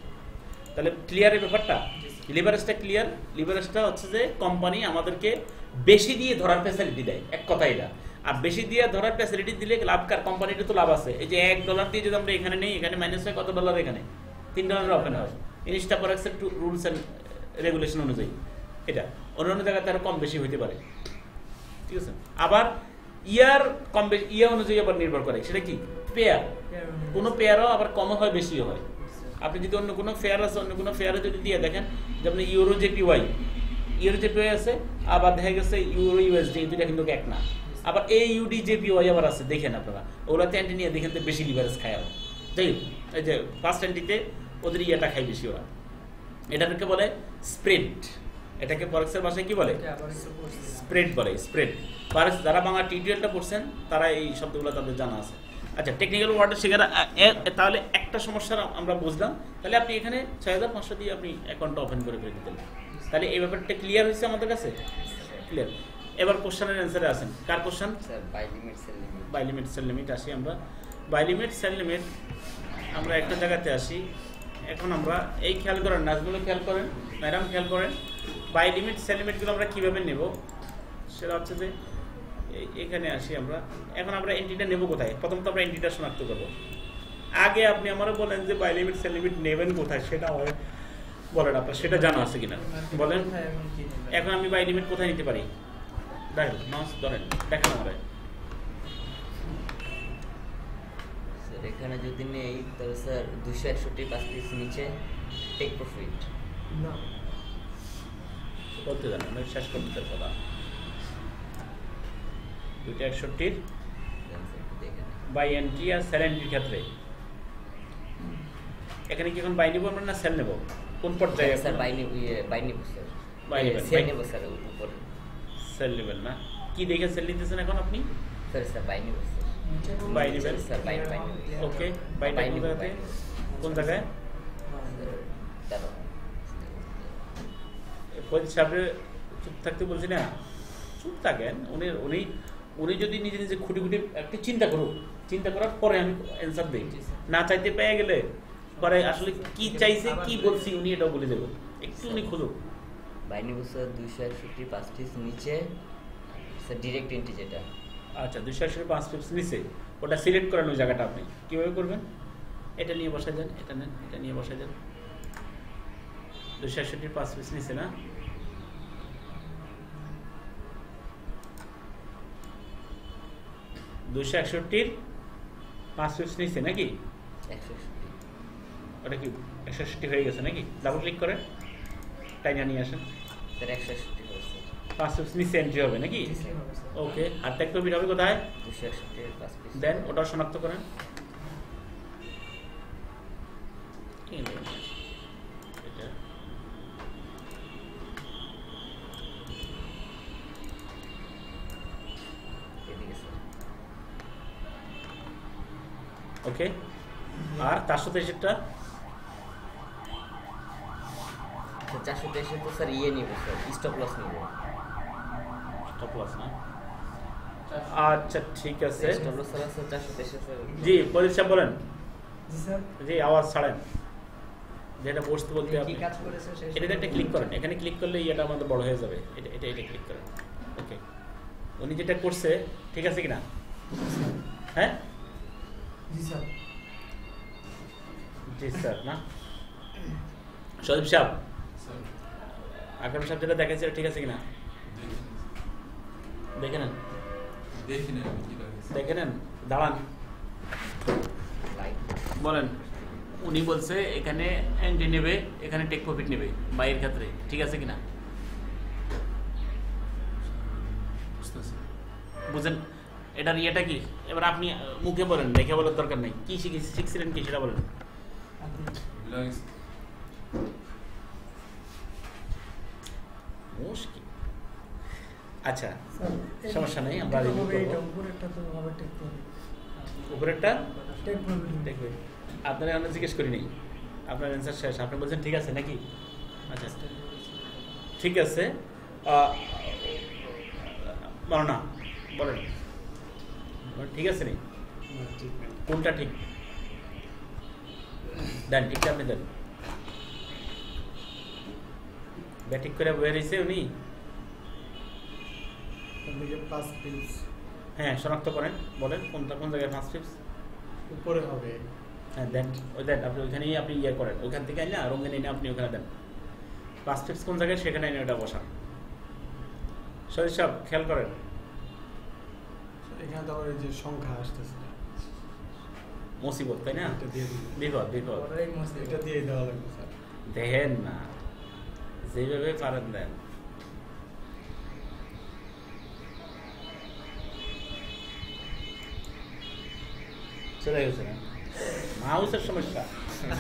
তাহলে ক্লিয়ার এই ব্যাপারটা? লিভারেজটা ক্লিয়ার? লিভারেজটা হচ্ছে যে কোম্পানি আমাদেরকে বেশি দিয়ে ধরার ফ্যাসিলিটি দেয়, এক কথা এটা। আর বেশি দিয়ে ধরার ফ্যাসিলিটি দিলে লাভ কার? কোম্পানিটা তো লাভ আছে। এই যে $1 দিয়ে যদি আমরা এখানে নেই, এখানে মাইনাস হয় কত ডলার? এখানে $3 ওপেন হয়, জিনিসটা ফরেক্সের রুলস অ্যান্ড রেগুলেশন অনুযায়ী। এটা অন্যান্য জায়গায় তার কম বেশি হইতে পারে, ঠিক আছে? আবার ইয়ার কম বেশি ইয়া অনুযায়ী আবার নির্ভর করে, সেটা কি পেয়ার, কোনো পেয়ারও আবার কমও হয় বেশিও হয়। আপনি যদি অন্য কোনো ফেয়ার আছে, অন্য কোনো ফেয়ারে যদি দিয়ে দেখেন, যেমন ইউরো জেপিওয়াই আছে, আবার দেখা গেছে ইউরো ইউএসডি, দুইটা কিন্তু এক না। আবার AUD জেপিওয়াই আবার আছে, দেখেন আপনারা, ওগুলোতে অ্যান্টি নিয়ে দেখেন তো বেশি লিভারেজ খায়। আবার যাই হোক, এই যে ফার্স্ট অ্যান্টিতে ওদের ইয়াটা খায় বেশি ওরা, এটাকে বলে স্প্রেড। এটাকে ফরেক্সের ভাষায় কি বলে? স্প্রেড বলে, স্প্রেড। ফরেক্স যারা বাংলা টিটিএলটা পড়ছেন তারা এই শব্দগুলো তাদের জানা আছে। আচ্ছা, টেকনিক্যাল ওয়ার্ডে শেখার তাহলে একটা সমস্যা আমরা বুঝলাম। তাহলে আপনি এখানে 6500 দিয়ে আপনি অ্যাকাউন্টটা ওপেন করে ফেলে দিতেন। তাহলে এই ব্যাপারটা ক্লিয়ার হয়েছে আমাদের কাছে? ক্লিয়ার। এবার কোশ্চেনের অ্যান্সারে আসেন। কার question? Buy limit sell limit. Buy limit sell limit আসি আমরা। বাই লিমিট সেল লিমিট আমরা একটা জায়গাতে আসি। এখন আমরা এই খেয়াল করেন, নাচগুলো খেয়াল করেন, ম্যাডাম খেয়াল করেন, বাই লিমিট সেল লিমিটগুলো আমরা কীভাবে নেব সেটা হচ্ছে যে এখানে আসি আমরা। এখন আমরা এন্ট্রিটা নেব কোথায়? প্রথমত আমরা এন্ট্রিটা শনাক্ত করব। আগে আপনি আমারও বলেন যে বাই লিমিট সেল লিমিট নেবেন কোথায়, সেটা আমাকে বলেন, আপনার সেটা জানা আছে কিনা বলেন। এখন আমি বাই লিমিট কোথায় নিতে পারি? দেখেন, মাউস ধরেন, দেখেন আমরা এখানে যদি নেই তাহলে স্যার 261 পিস নিচে টেক প্রফিট না বলতে জানেন, আমি শেষ করতে চাই কথা। 261 বাই এন্ট্রি আর সেল এন্ট্রির ক্ষেত্রে এখানে কি এখন বাই নিব আমরা না সেল নেব? কোন পর্যায়ে? স্যার বাই নিব, বাই নিব স্যার, বাই নেবেন, সেল নেব স্যার, উপর সেল নেবেন না? কি দেখে সেল নিতেছেন এখন আপনি? স্যার বাই নিব স্যার, বাই নেবেন স্যার বাই নিব। ওকে, বাই নিব কোন জায়গায়? সামনে চুপ থাকতে বলছি না, চুপ থাকেন। উনি যদি নিজে নিজে খুঁটি খুঁটি একটু চিন্তা করুক, চিন্তা করার পরে আমি অ্যান্সার দিই। না চাইতে পেয়ে গেলে পরে আসলে কি চাইছে কি বলছি উনি এটাও বলে দেবো, একটু উনি খুঁজুক। বাই নিব স্যার 261 পিস নিচে স্যার ডিরেক্ট এন্ট্রি যেটা। আচ্ছা, 265 পিস নিচে ওটা সিলেক্ট করানো জায়গাটা আপনি কীভাবে করবেন? এটা নিয়ে বসে যান, এটা নেন, এটা নিয়ে বসে যান। 265 পিস নিচে না? $261 পিস নিচে নাকি? 160 ওটা কি 160 হয়ে গেছে নাকি? ডাবল ক্লিক করেন, টাইনা নিয়ে আসেন। স্যার 160 হবে স্যার, 5 পিস নিচে এন্ট্রি হবে নাকি? ওকে, আর টেক প্রফিট হবে কোথায়? 261 পিস দেন ওটা শনাক্ত করেন। ওকে, আর 423টা 423 তো স্যার ইয়ে নিব স্যার, স্টপ লস নিব। স্টপ লস না? আচ্ছা ঠিক আছে। Stop loss sir 423 sir. জি পরিত সাহেব বলেন। জি স্যার। জি আওয়াজ ছাড়েন, যেটা বসতে বলতে কি আপনি কাজ করেছে সেই এটাতে একটা ক্লিক করেন, এখানে ক্লিক করলে এটা আমাদের বড় হয়ে যাবে, এটা এটা এটা ক্লিক করেন। ওকে, উনি যেটা করছে ঠিক আছে কিনা? হ্যাঁ জি স্যার। জি স্যার না সদীপ সাহেব, স্যার আকরাম সাহেব যেটা দেখাচ্ছে ঠিক আছে কিনা দেখে নেন, দেখি না আমি কি লাগছে। দেখে নেন, দাঁড়ান লাইট বলেন। উনি বলছে এখানে এন্ট্রি নেবে, এখানে টেক প্রফিট নেবে বাইরের ক্ষেত্রে, ঠিক আছে কিনা? বুঝতেছি। বুঝেন এটার ইয়েটা কি? এবার আপনি মুখে বলেন, দেখে বলার দরকার নেই। কি শিখছিলেন কি সেটা বলেন। রিল্যাক্স। মুশকিল। আচ্ছা স্যার, সমস্যা নেই, আমরা এটা review হবে, করবো। এটা উপরেরটা তো হবে টেক প্রফিট। উপরেরটা টেক প্রফিট। দেখবে, আপনারা আমরা জিজ্ঞেস করিনি, আপনার অ্যান্সার শেষ, আপনি বলছেন ঠিক আছে নাকি? আচ্ছা ঠিক আছে, বলো না, বলেন ঠিক আছে নি? না, ঠিক নেই। কোনটা ঠিক দেন, ঠিকটা আপনি দেন। ব্যাটিক করে বের হয়েছে উনি, ওদিকে 5 পিপস হ্যাঁ শনাক্ত করেন, বলেন কোনটা কোন জায়গায় ফার্স্ট টিপস। উপরে হবে। হ্যাঁ দেন, ওই দেন আপনি ওইখানেই আপনি ইয়ে করেন, ওইখান থেকে আইনা রঙিন এনে আপনি ওখানে দেন। ফার্স্ট টিপস কোন জায়গায় সেখানে এনে ওটা বসান। সরি সব খেয়াল করেন। এখানে তো আবার এই যে সংখ্যা আসতেছে, মুসিবত তাই না? এটা দিয়ে দিন। বিপদ বিপদ, বড়ই মুশকিল। এটা দিয়ে দেওয়া লাগবে স্যার। দেখেন না, যেভাবে পারেন দেন। চলে গেছে না মাউসের সমস্যা।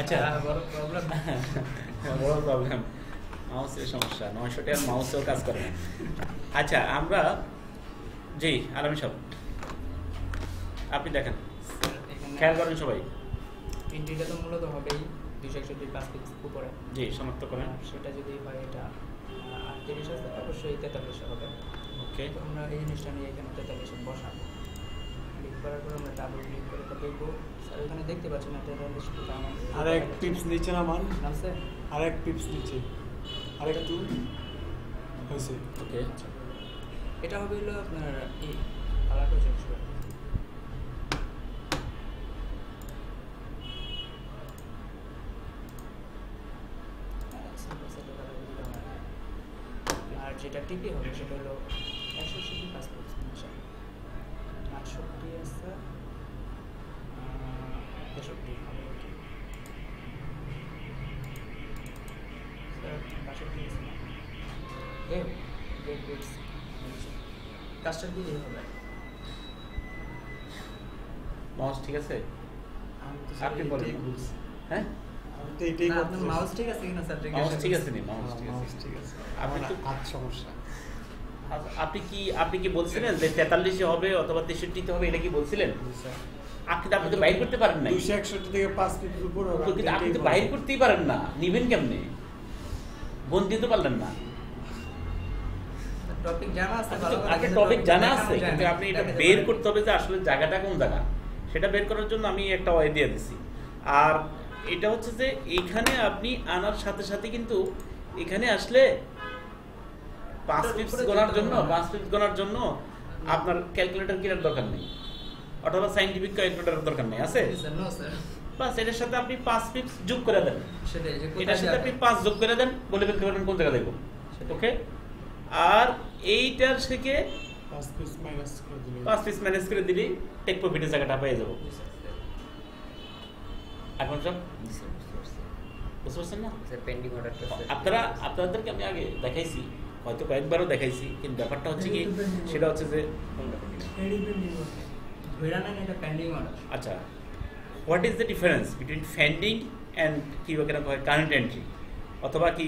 আচ্ছা বড় প্রবলেম। বড় প্রবলেম, মাউসের সমস্যা, 900 টাকার মাউসেও কাজ করে না। আচ্ছা আমরা জি আলামী সাহেব আপনি দেখেন, খেয়াল করেন সবাই। এন্ট্রিটা তো মূলত হবেই 261 5 পিক্স উপরে। জি শনাক্ত করেন। আর সেটা যদি হয় এটা 38 আছে, অবশ্যই 43 হবে। ওকে তো আমরা এই জিনিসটা নিয়ে এখানে 43 বসাবো। ক্লিক করার পর আমরা ডাবল ক্লিক করে এটা দেখবো। স্যার এখানে দেখতে পাচ্ছেন এটা রেজিস্ট্রিটা আমার আর এক পিপস নিচে নামান, আছে। আর এক পিপস নিচে, আর একটু হয়েছে। ওকে এটা হবে হলো আপনার এই কালারটা চেঞ্জ করে। আর যেটা টিপি হবে সেটা হলো 160 পাসপোর্ট 68 আছে 63 হবে আর কি। স্যার 62 আছে না? গেট কাস্টার দিয়ে হবে। মাউস ঠিক আছে? আমি তো স্যার আপনি বলেন। এটাই বলছি। হ্যাঁ আমি তো এটাই না, করতে আপনার চাইছি। মাউস ঠিক আছে কিনা স্যার? মাউস ঠিক আছে নি? মাউস হ্যাঁ, ঠিক মাউস আছে। ঠিক আছে। আপনি আমার তো- হাত সমস্যা। আপনি কি বলছিলেন যে 43 হবে অথবা 63 হবে, এটা কি বলছিলেন? আপনি তো বাইর করতে পারেন না। 261 থেকে 5 পিপস উপর হবে। কিন্তু আপনি তো বাইর করতেই পারেন না, নিবেন কেমনে? বোন দিতে পারলেন না। টপিক জানা আছে, আগে টপিক জানা আছে, কিন্তু আপনি এটা বের করতে হবে যে আসলে জায়গাটা কোন জায়গা, সেটা বের করার জন্য আমি একটা ওয়ে দিয়ে দিছি। আর এটা হচ্ছে যে এখানে আপনি আনার সাথে সাথে কিন্তু এখানে আসলে 5 পিপস গোনার জন্য 5 পিপস গোনার জন্য আপনার ক্যালকুলেটর কেনার দরকার নেই, অথবা সায়েন্টিফিক ক্যালকুলেটরের দরকার নেই, আছে? নো স্যার, বাস এটার সাথে আপনি 5 পিপস যোগ করে দেন, সেটাই যে কোথায় এটার সাথে যাবে। আপনি 5 যোগ করে দেন, বলে ফেলতে পারবেন কোন জায়গা দেখুন। ওকে, আর এইটার থেকে 5 পিপস মাইনাস করে দিলে 5 পিস ম্যানেজ করে দিলেই টেক প্রফিটের জায়গাটা পেয়ে যাবো। এখন সব বুঝতে পারছেন না? স্যার পেন্ডিং অর্ডারটা আপনাদেরকে আমি আগে দেখাইছি, হয়তো কয়েকবারও দেখাইছি, কিন্তু ব্যাপারটা হচ্ছে কি, সেটা হচ্ছে যে ধইরা নেন এটা পেন্ডিং অর্ডার। আচ্ছা, what is the difference between ফ্যান্ডিং and কি ওখানে কারেন্ট এন্ট্রি, অথবা কি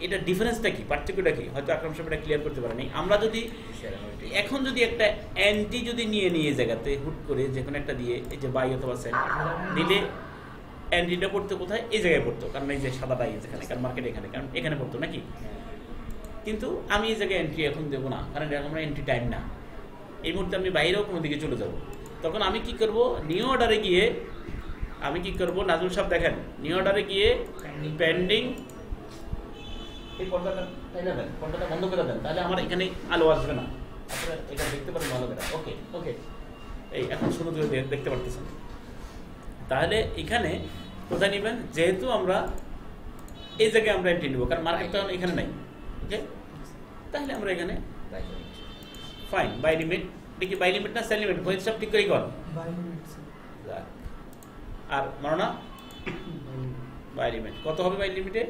এটা ডিফারেন্সটা কি, পার্থক্যটা কি, হয়তো আকরাম সাহেব এটা ক্লিয়ার করতে পারেনি। আমরা যদি এখন যদি একটা অ্যান্টি যদি নিয়ে নিয়ে জায়গাতে হুট করে যে কোনো একটা দিয়ে এই যে বাই অথবা সেল দিলে অ্যান্টিটা পড়তো কোথায়, এই জায়গায় পড়তো, কারণ এই যে সাদা বাই যেখানে, কারণ মার্কেট এখানে, কারণ এখানে পড়তো নাকি। কিন্তু আমি এই জায়গায় এন্ট্রি এখন দেবো না, কারণ এটা আমরা এন্ট্রি টাইম না, এই মুহূর্তে আমি বাইরেও কোনো দিকে চলে যাব। তখন আমি কি করব, নিউ অর্ডারে গিয়ে আমি কি করব, নাজুল সাহেব দেখেন, নিউ অর্ডারে গিয়ে পেন্ডিং, এই পর্দাটা দেন, পর্দাটা বন্ধ করে দেন, তাহলে আমার এখানে আলো আসবে না, আপনারা এখানে দেখতে পারেন ভালো করে। ওকে ওকে, এই এখন শুরু করে দেখতে পারতেছেন। তাহলে এখানে কোথায় নেবেন, যেহেতু আমরা এই জায়গায় আমরা এন্ট্রি নেব, কারণ মার্কেট তো এখানে নাই। ওকে, তাহলে আমরা এখানে ফাইন বাই লিমিট, দেখি বাই লিমিট না সেল লিমিট, সব ঠিক করে কর। আর মানো না বাই লিমিট কত হবে, বাই লিমিটে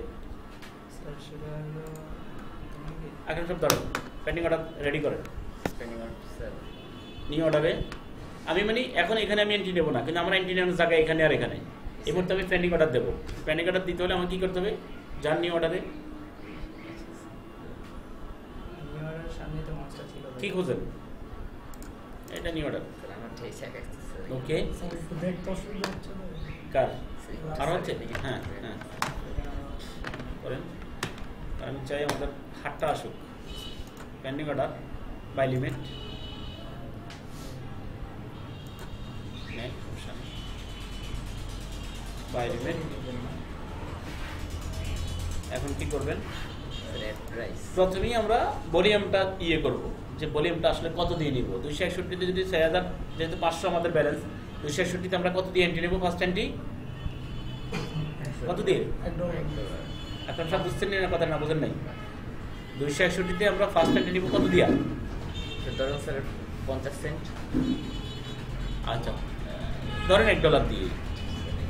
এখন সব ধরো পেন্ডিং অর্ডার রেডি করেন। নিউ অর্ডারে আমি মানে এখন এখানে আমি এন্ট্রি নেবো না, কিন্তু আমরা এন্ট্রি নেওয়ার জায়গায় এখানে আর এখানে, এই মুহূর্তে আমি পেন্ডিং অর্ডার দেবো। পেন্ডিং অর্ডার দিতে হলে আমাকে কী করতে হবে, যার নিউ অর্ডারে কি খুঁজেন, এটা নিউ অর্ডার। ওকে, কার আর হচ্ছে, হ্যাঁ হ্যাঁ করেন, আমি চাই আমাদের হাটটা আসুক। Pending order buy limit, buy limit. এখন কি করবেন, প্রথমেই আমরা ভলিউমটা ইয়ে করব, যে ভলিউমটা আসলে কত দিয়ে নিব। 261তে যদি 6000, যেহেতু 500 আমাদের ব্যালেন্স, 261তে আমরা কত দিয়ে এন্ট্রি নেব, ফার্স্ট এন্ট্রি কত দিয়ে, এখন সব বুঝছেন না কথা, না বুঝেন নাই। 261তে আমরা ফার্স্ট এন্ট্রি নিব কত দিয়া, ধরুন স্যার 50 সেন্ট। আচ্ছা ধরেন $1 দিয়ে,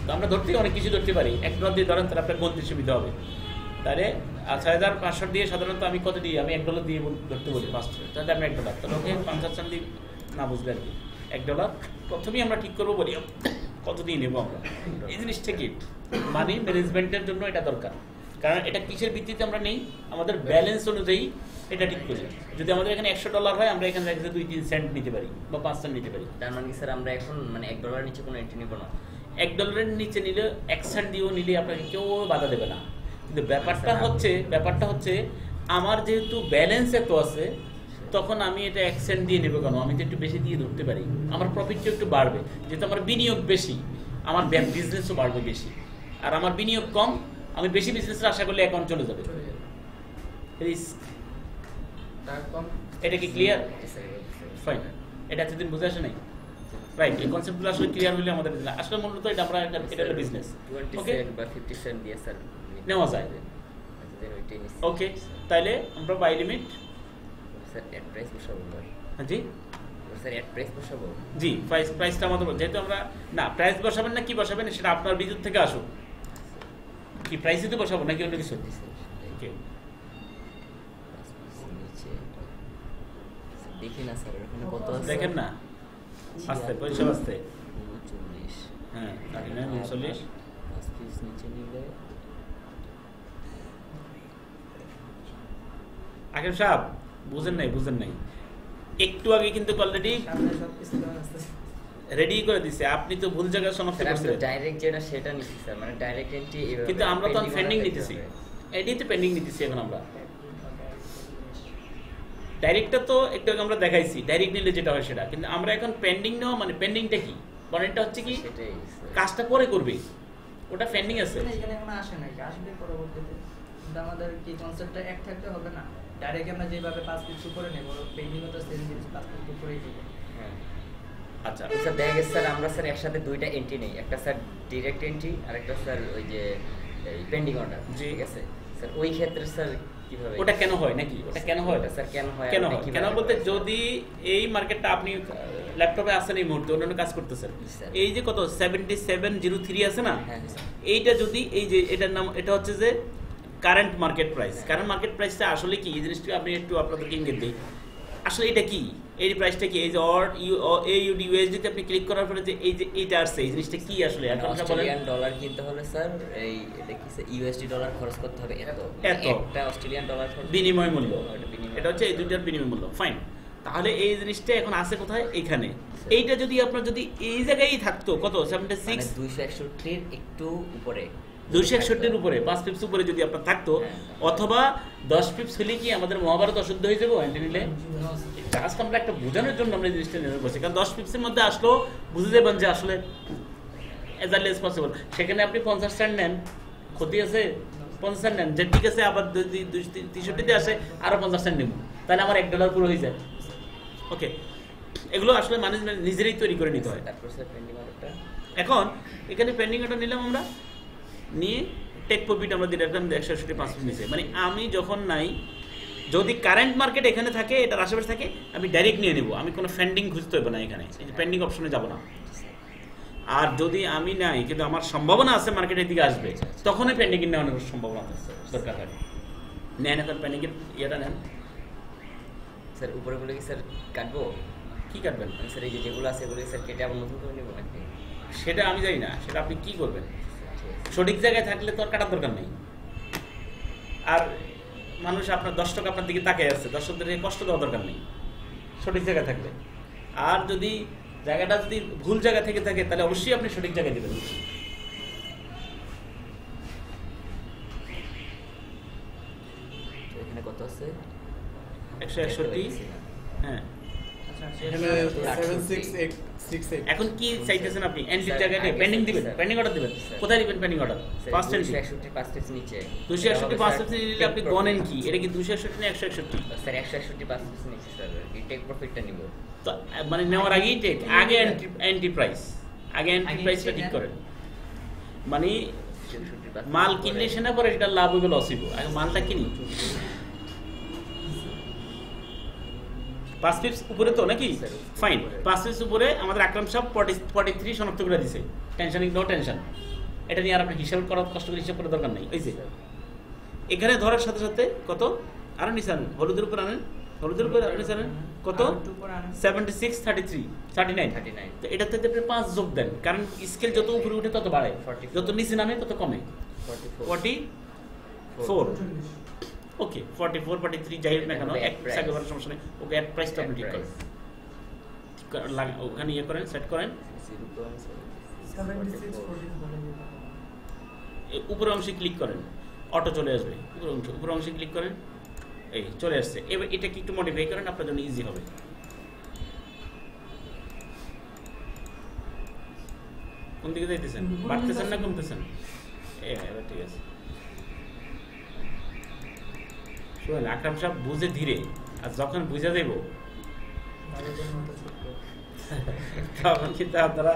তো আমরা ধরতে অনেক কিছু ধরতে পারি, $1 দিয়ে ধরেন, তাহলে আপনার গণতে সুবিধা হবে। তাহলে 6500 দিয়ে সাধারণত আমি কত দিই, আমি $1 দিয়ে ধরতে বলি ফার্স্ট, তাহলে আমি $1, তাহলে ওকে 50 সেন্ট দিই, না বুঝলে আর কি $1 প্রথমেই আমরা ঠিক করবো, বলি কত দিয়ে নেবো আমরা। এই জিনিসটা কি মানি ম্যানেজমেন্টের জন্য এটা দরকার, কারণ এটা কিসের ভিত্তিতে আমরা নেই, আমাদের ব্যালেন্স অনুযায়ী এটা ঠিক করি। যদি আমাদের এখানে $100 হয়, আমরা এখানে 2-3 সেন্ট নিতে পারি বা 5 সেন্ট নিতে পারি। তার মানে স্যার আমরা এখন মানে $1 নিচে কোনো এন্ট্রি নিব না। $1 নিচে নিলে 1 সেন্ট দিয়েও নিলে আপনাকে কেউ বাধা দেবে না। কিন্তু ব্যাপারটা হচ্ছে আমার যেহেতু ব্যালেন্স এত আছে, তখন আমি এটা 1 সেন্ট দিয়ে নেবো কেন, আমি তো একটু বেশি দিয়ে ধরতে পারি, আমার প্রফিটটা একটু বাড়বে, যেহেতু আমার বিনিয়োগ বেশি, আমার বিজনেসও বাড়বে বেশি, আর আমার বিনিয়োগ কম, আমি বেশি বিজনেসের আশা করলে অ্যাকাউন্ট চলে যাবে, রিস্ক। এটা কি ক্লিয়ার? ফাইন, এটা এতদিন বুঝে আসে নাই, রাইট? এই কনসেপ্টগুলো আসলে ক্লিয়ার হলে আমাদের আসলে মূলত এটা আমরা এটা একটা বিজনেস, 20 সেন্ট বা 50 সেন্ট দিয়ে স্যার নেওয়া যায়। ওকে, তাইলে আমরা buy limit sir add price বসাবো। জি স্যার এড প্রাইস বসাবো। জি, প্রাইসটা আমাদের, যেহেতু আমরা না প্রাইস বসাবেন না কি বসাবেন সেটা আপনার বিদ্যুৎ থেকে আসুক, কি প্রাইসই তো বসাবো নাকি অন্য কিছু? দেখি না স্যার ওখানে কত আছে দেখেন না, আস্তে পয়সা আস্তে, 39 হ্যাঁ 39 5 পিস নিচে নিলে। আকিব সাহেব বুঝেন নাই, একটু আগে কিন্তু অলরেডি রেডি করে দিছে, আপনি তো ভুল জায়গায় শনাক্ত করছেন। ডাইরেক্ট যেটা সেটা নিছি স্যার, মানে ডাইরেক্ট এন্ট্রি এভাবে, কিন্তু আমরা তো পেন্ডিং নিতেছি, এটাই তো পেন্ডিং নিতেছি এখন আমরা। ডাইরেক্টটা তো একটু আগে আমরা দেখাইছি, ডাইরেক্ট নিলে যেটা হয় সেটা, কিন্তু আমরা এখন পেন্ডিং নেওয়া, মানে পেন্ডিংটা কি, পয়েন্টটা হচ্ছে কি সেটাই কাজটা পরে করবে, ওটা পেন্ডিং আছে, এখানে এখন আসে নাই, আসবে পরবর্তীতে। কিন্তু আমাদের কি কনসেপ্টটা এক থাকতে হবে না, ডাইরেক্ট আমরা যেভাবে 5 পিস উপরে নেব, পেন্ডিং তো সেম জিনিস 5 পিস উপরেই দেব। হ্যাঁ আচ্ছা স্যার দেখা গেছে স্যার আমরা স্যার একসাথে দুইটা এন্ট্রি নেই, একটা স্যার ডিরেক্ট এন্ট্রি আর একটা স্যার ওই যে পেন্ডিং অর্ডার। ঠিক আছে স্যার, ওই ক্ষেত্রে স্যার কিভাবে ওটা কেন হয় নাকি, ওটা কেন হয় স্যার, কেন হয় কেন বলতে, যদি এই মার্কেটটা আপনি ল্যাপটপে আসেন এই মুহূর্তে অন্যান্য কাজ করতেছেন, এই যে কত 7703 আছে না, এইটা যদি এই যে এটার নাম, এটা হচ্ছে যে current market price. Current market প্রাইসটা আসলে কি, এই জিনিসটা আপনি একটু আপনাদেরকে ইঙ্গিত দিই। আসলে এটা কি, এই প্রাইসটা কি, এই যে AUD USD তে আপনি ক্লিক করার পরে যে এই যে এইটা আসছে, এই জিনিসটা কি আসলে এখন অস্ট্রেলিয়ান ডলার কিনতে হলে স্যার এই এটা কি USD ডলার খরচ করতে হবে এত একটা অস্ট্রেলিয়ান ডলার বিনিময় মূল্য, এটা হচ্ছে এই দুইটার বিনিময় মূল্য। ফাইন, তাহলে এই জিনিসটা এখন আছে কোথায়, এইখানে। এইটা যদি আপনার যদি এই জায়গায়ই থাকতো কত 76 261 এর একটু উপরে, 261 এর উপরে 5 পিপস উপরে যদি আপনার থাকতো, অথবা 10 পিপস হলে কি আমাদের মহাভারত অশুদ্ধ হয়ে যাবো এন্টি নিলে? জাস্ট আমরা একটা বোঝানোর জন্য আমরা এই জিনিসটা নির্ভর করছি, কারণ 10 পিপসের মধ্যে আসলো বুঝে যাবেন যে আসলে as early as possible। সেখানে আপনি 50 সেন্ট নেন, ক্ষতি আছে 50 সেন্ট নেন, যে ঠিক আছে, আবার যদি 63 আসে আরো 50 সেন্ট নেব, তাহলে আমার $1 পুরো হয়ে যায়। ওকে, এগুলো আসলে ম্যানেজমেন্ট নিজেরাই তৈরি করে নিতে হয়। তারপর স্যার পেন্ডিং অর্ডারটা, এখন এখানে পেন্ডিং অর্ডার নিলাম আমরা, নিয়ে টেক প্রফিট আমরা দিলাম 165 নিচে। মানে আমি যখন নাই, যদি কারেন্ট মার্কেট এখানে থাকে, এটার আশেপাশে থাকে, আমি ডাইরেক্ট নিয়ে নেব, আমি কোনো ফেন্ডিং খুঁজতে হবে না, এখানে পেন্ডিং অপশনে যাব না। আর যদি আমি নাই কিন্তু আমার সম্ভাবনা আছে মার্কেটের দিকে আসবে, তখনই পেন্ডিং নেওয়ার সম্ভাবনা দরকার হয়। নেন এখন পেন্ডিং এর ইয়েটা নেন। স্যার উপরে বলে কি স্যার কাটবো? কি কাটবেন স্যার এই যে যেগুলো আছে এগুলো স্যার কেটে আবার নতুন করে নেব নাকি? সেটা আমি জানি না, সেটা আপনি কি করবেন। সঠিক জায়গায় থাকলে তো আর কাটার দরকার নেই। আর মানুষ আপনার দর্শক আপনার দিকে তাকিয়ে আসছে, দর্শকদের কষ্ট দেওয়ার দরকার নেই সঠিক জায়গায় থাকলে। আর যদি জায়গাটা যদি ভুল জায়গা থেকে থাকে, তাহলে অবশ্যই আপনি সঠিক জায়গায় দেবেন। এখানে কত আছে? 161। হ্যাঁ, এখানে 7668। এখন কি চাইতেছেন আপনি? এন্ট্রি জায়গায় পেন্ডিং দিবেন, পেন্ডিং অর্ডার দিবেন। কোথায় দিবেন pending order? First entry 261 5 tips নিচে, 261 5 টিপস নিলে আপনি গণেন কি, এটা কি 261 না 161? স্যার 161 5 টিপস নিচে স্যার, এই টেক প্রফিটটা নিব। তো মানে নেওয়ার আগেই টেক, আগে এন্ট্রি প্রাইস, আগে এন্ট্রি প্রাইসটা ঠিক করেন। মানে মাল কিনলে সেনা পরে এটা লাভ হইবে লস হইব, আগে মালটা কিনি। 5 পিপস উপরে তো নাকি? ফাইন, 5 পিপস উপরে আমাদের আকরাম সাহেব 43 শনাক্ত করে দিছে। টেনশন, নো টেনশন, এটা নিয়ে আর আপনার হিসাব করার, কষ্ট করে হিসাব করার দরকার নেই। ওই যে এখানে ধরার সাথে সাথে কত আরো নিচে আনেন, হলুদের উপর আনেন, হলুদের উপর নিচে আনেন কত 76 33 39। তো এটাতে আপনি 5 যোগ দেন, কারণ স্কেল যত উপরে উঠে তত বাড়ে, যত নিচে নামে তত কমে। 44। ওকে, 44 43 যাই হোক না কেন, এক সাইকেল করার সমস্যা নেই। ওকে, এক প্রাইসটা আপনি ঠিক করেন, ওখানে ইয়ে করেন, সেট করেন। 76 উপরের অংশে ক্লিক করেন, অটো চলে আসবে। উপরের অংশে ক্লিক করেন, এই চলে আসছে। এবার এটা কি একটু মডিফাই করেন, আপনার জন্য ইজি হবে। কোন দিকে যাইতেছেন, বাড়তেছেন না কমতেছেন? এবার ঠিক আছে। শুনুন, আকরাম সাহেব বুঝে ধীরে, আর যখন বুঝে দেব তখন কিন্তু আপনারা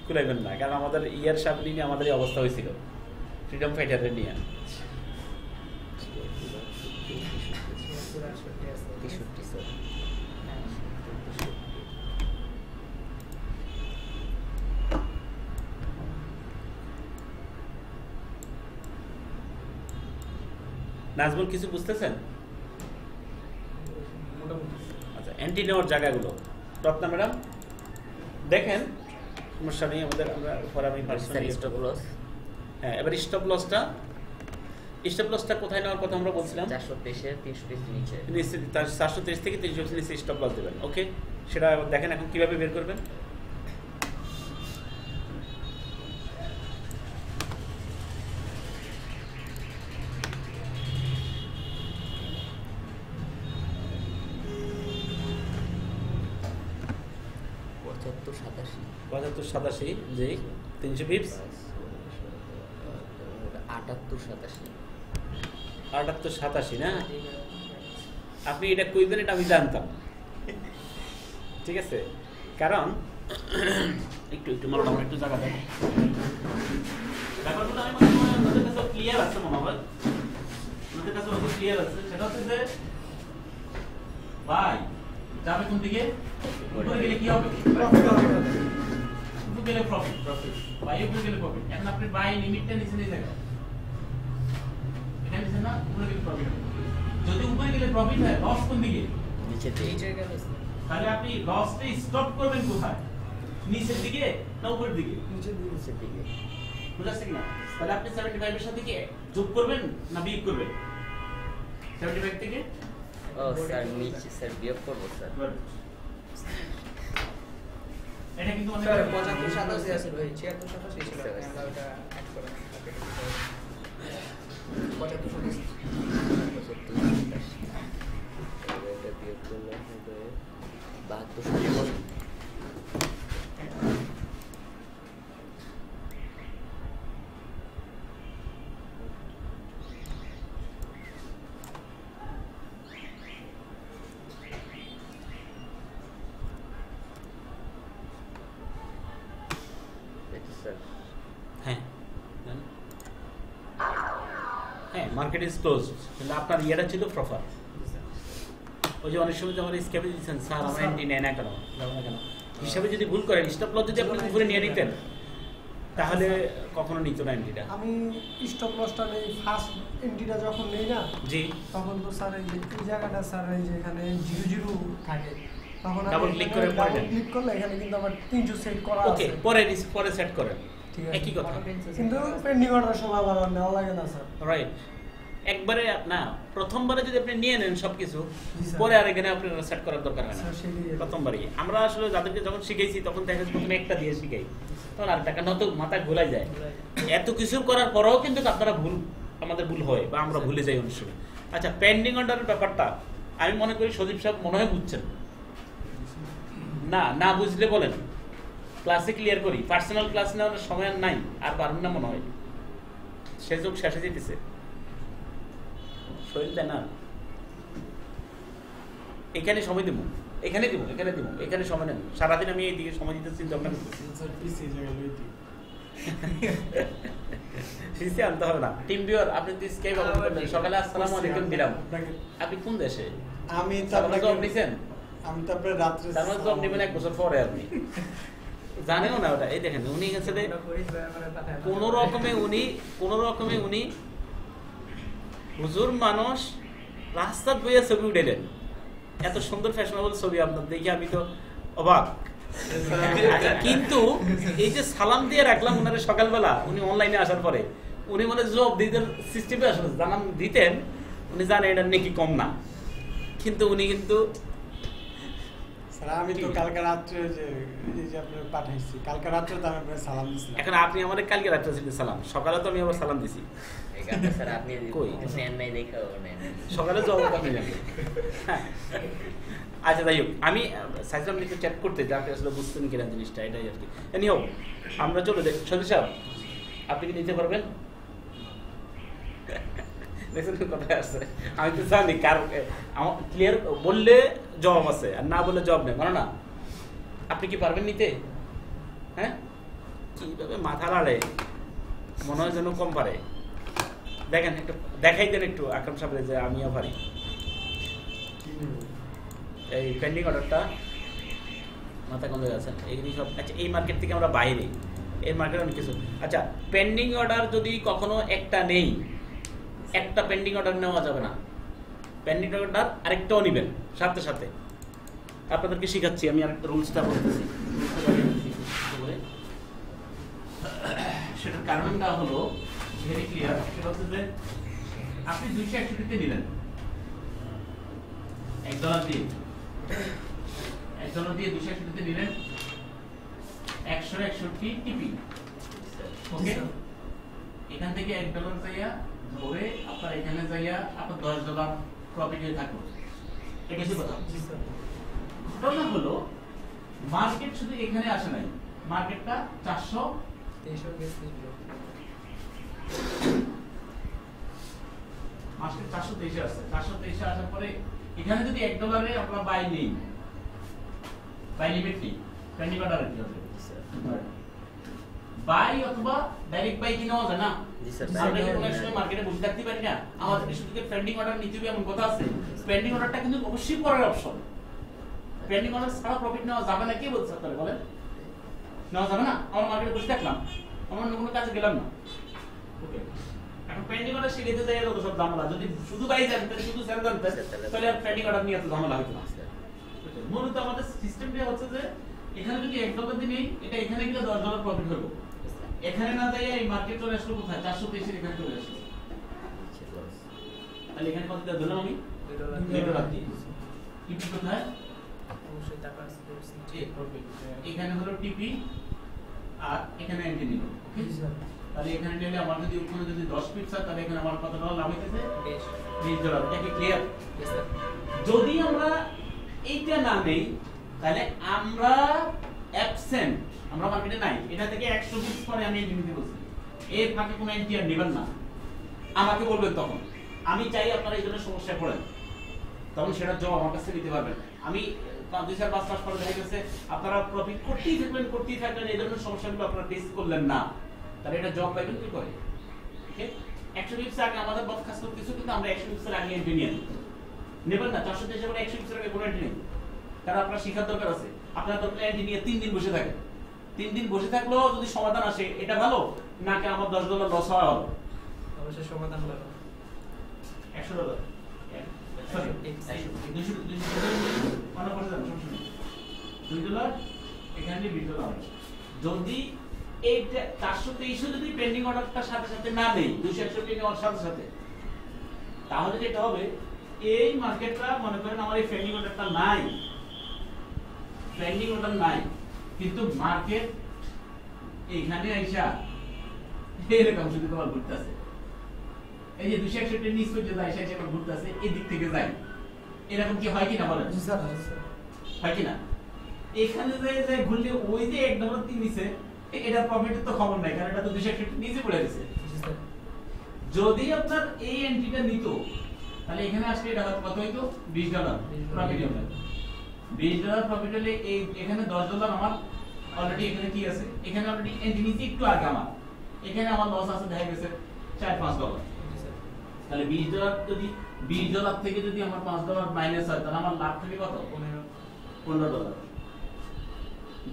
কুলাইবেন না, কারণ আমাদের ইয়ার সাহেব নিয়ে আমাদের এই অবস্থা হয়েছিল ফ্রিডম ফাইটারের নিয়ে। নাজমুল কিছু বুঝতেছেন? আচ্ছা, অ্যান্টি নেওয়ার জায়গাগুলো রত্না ম্যাডাম দেখেন, সমস্যা নেই আমাদের। আমরা পরে আমি পার্সোনালি স্টপ লস। হ্যাঁ, এবার স্টপ লসটা কোথায় নেওয়ার কথা আমরা বলছিলাম? 423 এর 330 নিচে, 430 থেকে 330 নিচে স্টপ লস দেবেন। ওকে, সেটা দেখেন এখন কিভাবে বের করবেন। পঁচাত্তর 87 যে 300 পিপস, 78 87 না? আপনি এটা কইবেন, এটা আমি জানতাম, ঠিক আছে? কারণ একটু মনে হয় একটু জায়গা দেন, ব্যাপারগুলো আমি মনে হয় আপনাদের কাছে ক্লিয়ার আছে, মনে হয় আপনাদের কাছে ক্লিয়ার আছে। সেটা হচ্ছে যে ভাই যাবে কোন দিকে, উপরে গেলে কি হবে? উপরে গেলে প্রফিট, বাই উপরে গেলে প্রফিট। এখন আপনি বাই লিমিটটা নিচে নিয়ে যাবেন, এখানে নিচে না, উপরে গেলে প্রফিট। যদি উপরে গেলে প্রফিট হয়, লস কোন দিকে? নিচের দিকে নিচে গেল তাহলে আপনি লসটা স্টপ করবেন কোথায়? নিচের দিকে না উপরের দিকে? নিচের দিকে। নিচের দিকে বুঝাচ্ছেন না? তাহলে আপনি 75 এর সাথে কি যোগ করবেন না বিয়োগ করবেন? 75 থেকে ও স্যার নিচে স্যার বিয়োগ করবো স্যার এটা কিন্তু অনেক স্যার 75 87 আছে ভাই 76 87 ছিল আমরা ওটা অ্যাড করে 75 এটা বিয়োগ করলে হবে 72 হ্যাঁ হ্যাঁ মার্কেট ইজ ক্লোজ, কিন্তু আপনার ইয়েটা ছিল প্রপার। ওই যে অনেক সময় আমার স্ক্যাপে দিচ্ছেন স্যার আমার এন্ট্রি নেয় না কেন, যাবো না কেন হিসাবে যদি ভুল করেন, স্টপ লস যদি আপনি উপরে নিয়ে নিতেন তাহলে কখনো নিত না এন্ট্রিটা। আমি স্টপ লসটা নেই ফার্স্ট এন্ট্রিটা যখন নেই না, জি তখন তো স্যার এই জায়গাটা স্যার এই যে এখানে 00 থাকে, তখন Double click করে পরে দেন। ক্লিক করলে এখানে কিন্তু আমার 300 সেট করা ওকে, আছে। পরে সেট করেন, ঠিক আছে। একই কথা। কিন্তু পেন্ডিং অর্ডার সময় আবার নেওয়া লাগে না স্যার। রাইট, একবারে না প্রথমবারে যদি আপনি নিয়ে নেন সবকিছু, জি স্যার। পরে আর এখানে আপনার সেট করার দরকার হয় না। স্যার, সেটাই। প্রথমবারই আমরা আসলে যাদেরকে যখন শিখাইছি তখন দেখা যাচ্ছে প্রথমে একটা দিয়ে শিখাই, তখন আর টাকা নত মাথা ঘোলাই যায়। এত কিছু করার পরেও কিন্তু আপনারা আমাদের ভুল হয় বা আমরা ভুলে যাই অনেক সময়। আচ্ছা, পেন্ডিং অর্ডারের ব্যাপারটা আমি মনে করি সজীব সাহেব মনে হয় বুঝছেন না, না বুঝলে বলেন, ক্লাসে ক্লিয়ার করি। পার্সোনাল ক্লাস নেওয়ার সময় আর নাই, আর পারবেন না মনে হয়, সে যুগ শেষে যেতেছে, শরীর দেয় না। এখানে সময় দেবো, এখানে দেবো, এখানে দেবো, এখানে সময় নেব, সারাদিন আমি এইদিকে সময় দিতে চিন্তা ভাবনা করতেছি। স্যার পিসি জায়গা লইতে সিসি আনতে হবে না। টিম ভিউয়ার আপনি তো স্কাইপ অন করলেন, সকালে আসসালামু আলাইকুম দিলাম। আপনি কোন দেশে? আমি তো আপনারা আপনাকে জব নিছেন? আমি তো আপনার রাত্রে তার মানে জব নেবেন 1 বছর পরে, আপনি জানেও না ওটা। এই দেখেন উনি গেছে কোন রকমে উনি হুজুর মানুষ রাস্তা বইয়ে ছবি উঠেলেন, এত সুন্দর ফ্যাশনেবল ছবি আপনার দেখে আমি তো অবাক। কিন্তু এই যে সালাম দিয়ে রাখলাম উনারে সকালবেলা, উনি অনলাইনে আসার পরে উনি মানে জব দিতে সিস্টেমে আসলে জানান দিতেন, উনি জানেন এটা নাকি কম না, কিন্তু উনি কিন্তু স্যার আমি তো কালকে রাত্রে যে এই যে আপনি পাঠাইছি, কালকে রাত্রে তো আমি আপনাকে সালাম দিছিলাম। এখন আপনি আমাদের কালকে রাত্রে ছিলেন সালাম, সকালে তো আমি আবার সালাম দিছি। এই গানটা স্যার আপনি কই? নেন নাই দেখাও নেন। সকালে জবাব আপনি নেন। আচ্ছা যাই হোক, আমি সাইজলাম একটু চ্যাট করতে যে আপনি আসলে বুঝতেন কিনা জিনিসটা, এটাই আর কি। এনি হোক, আমরা চলে যাই। সঞ্জয় সাহেব আপনি কি নিতে পারবেন? দেখছেন কথা আছে, আমি তো জানি কার আমার ক্লিয়ার বললে জবাব আছে আর না বললে জবাব নেই, মানে না। আপনি কি পারবেন নিতে? হ্যাঁ, কিভাবে মাথা লাড়ে, মনে হয় যেন কম পারে। দেখেন একটু দেখাই দেন একটু আকরাম সাহেব যে আমিও পারি। এই পেন্ডিং অর্ডারটা মাথা কোন জায়গায় আছে এইগুলি সব। আচ্ছা, এই মার্কেট থেকে আমরা বাইরে, এর মার্কেট অনেক কিছু। আচ্ছা, পেন্ডিং অর্ডার যদি কখনো একটা নেই, একটা পেন্ডিং অর্ডার নেওয়া যাবে না, পেন্ডিং অর্ডার আরেকটাও নেবেন সাথে সাথে। আপনাদেরকে শিখাচ্ছি আমি, আরেকটা রুলসটা বলতেছি। সেটার কারণটা হলো ভেরি ক্লিয়ার, সেটা হচ্ছে যে আপনি 261 নিলেন $1 দিয়ে, $1 দিয়ে 261 নিলেন, 161 টিপি। ওকে, এখান থেকে $1 যাইয়া ধরে আপনার এখানে যাইয়া আপনার $10 প্রফিট হয়ে থাকলো। এটা কি কথা? ঘটনা হলো মার্কেট শুধু এখানে আসে নাই, মার্কেটটা 423 আসছে। 423 আসার পরে এখানে যদি $1 আমরা বাই নেই, বাই লিমিট নেই, পেন্ডিং অর্ডার কি হবে? বাই অথবা ডাইরেক্ট বাই কি নেওয়া যায় না? জি স্যার। আমরা কি কোনো সময় মার্কেটে বসে থাকতে পারি না? আমাদের শুধু পেন্ডিং অর্ডার নিতে হবে এমন কথা আছে? পেন্ডিং অর্ডারটা কিন্তু অবশ্যই পরের অপশন। পেন্ডিং অর্ডার ছাড়া প্রফিট নেওয়া যাবে না, কে বলছে আপনারা বলেন? নেওয়া যাবে না? আমরা মার্কেটে বসে থাকলাম, আমরা অন্য কোনো কাজে গেলাম না। ওকে, এখন পেন্ডিং অর্ডার শিখাইতে যাই যত সব ঝামেলা, যদি শুধু বাই জানতেন শুধু সেল জানতেন তাহলে আর পেন্ডিং অর্ডার নিয়ে এত ঝামেলা হতো না। মূলত আমাদের সিস্টেমটা হচ্ছে যে এখানে যদি $1 দিই এটা এখানে গেলে $10 প্রফিট হলো, এখানে না যাই এই মার্কেট চলে আসলো কোথায় 423 এর এখানে চলে আসলো, তাহলে এখানে কত দিলাম আমি $2 দিয়ে টিপি কোথায় অবশ্যই টাকা আছে এখানে হলো টিপি আর এখানে এন্ট্রি নিল। তাহলে এখানে নিলে আমার যদি উপরে যদি 10 পিপস হয় তাহলে এখানে আমার কত ডলার লাভ হইতেছে $20। এটা কি ক্লিয়ার? যদি আমরা এইটা না নেই তাহলে আমরা অ্যাবসেন্ট, আমরা মার্কেটে নাই, এটা থেকে 100 পিপস পরে আমি এন্ট্রি নিতে বলছি, এর ফাঁকে কোনো এন্ট্রি আর নেবেন না, আমাকে বলবেন তখন আমি চাই আপনারা এই জন্য সমস্যায় পড়েন, তখন সেটা জবাব আমার কাছে দিতে পারবেন। আমি 2-4-5 মাস পরে দেখা গেছে আপনারা প্রফিট করতেই থাকবেন এই ধরনের সমস্যাগুলো আপনারা ফেস করলেন না, তাহলে এটা জব পাইবেন কি করে? ওকে 100 পিপস আগে আমাদের বদ কাজ করতেছে কিন্তু আমরা 100 পিপসের আগে এন্ট্রি নিয়ে নেবেন না, 423 এর 100 পিপসের আগে কোনো এন্ট্রি নেই, কারণ আপনার শিখার দরকার আছে। আপনার দরকার এন্ট্রি নিয়ে 3 দিন বসে থাকে, 3 দিন বসে থাকলেও যদি সমাধান আসে এটা ভালো নাকি আমার $10 লস হওয়া ভালো? অবশ্যই সমাধান ভালো। $100 সরি $2 এখানে $20। যদি এইটা 423 যদি পেন্ডিং অর্ডারটার সাথে সাথে না দেই 261 নেওয়ার সাথে সাথে, তাহলে যেটা হবে এই মার্কেটটা মনে করেন আমার এই পেন্ডিং অর্ডারটা নাই, পেন্ডিং অর্ডার নাই কিন্তু মার্কেট এইখানে আইসা এরকম শুধু তোমার ঘুরতেছে, এই যে 261 নিচ পর্যন্ত আইসা আইসা ঘুরতেছে এই দিক থেকে যায়, এরকম কি হয় কিনা বলেন? হয় কিনা? এখানে যে ঘুরলে ওই যে $1 নিচে এটা প্রফিটের তো খবর নাই, কারণ এটা তো 261 নিচে পড়ে গেছে। যদি আপনার এই এন্ট্রিটা নিত তাহলে এখানে আসলে এটা কত হইতো $20 প্রফিট হবে। $20 প্রফিট হলে এই এখানে $10 আমার অলরেডি এখানে কি আছে, এখানে অলরেডি এন্ট্রি নিচে একটু আগে আমার এখানে আমার লস আছে দেখা গেছে $4-5। তাহলে $20 যদি $20 থেকে যদি আমার $5 মাইনাস হয় তাহলে আমার লাভ থেকে কত $15।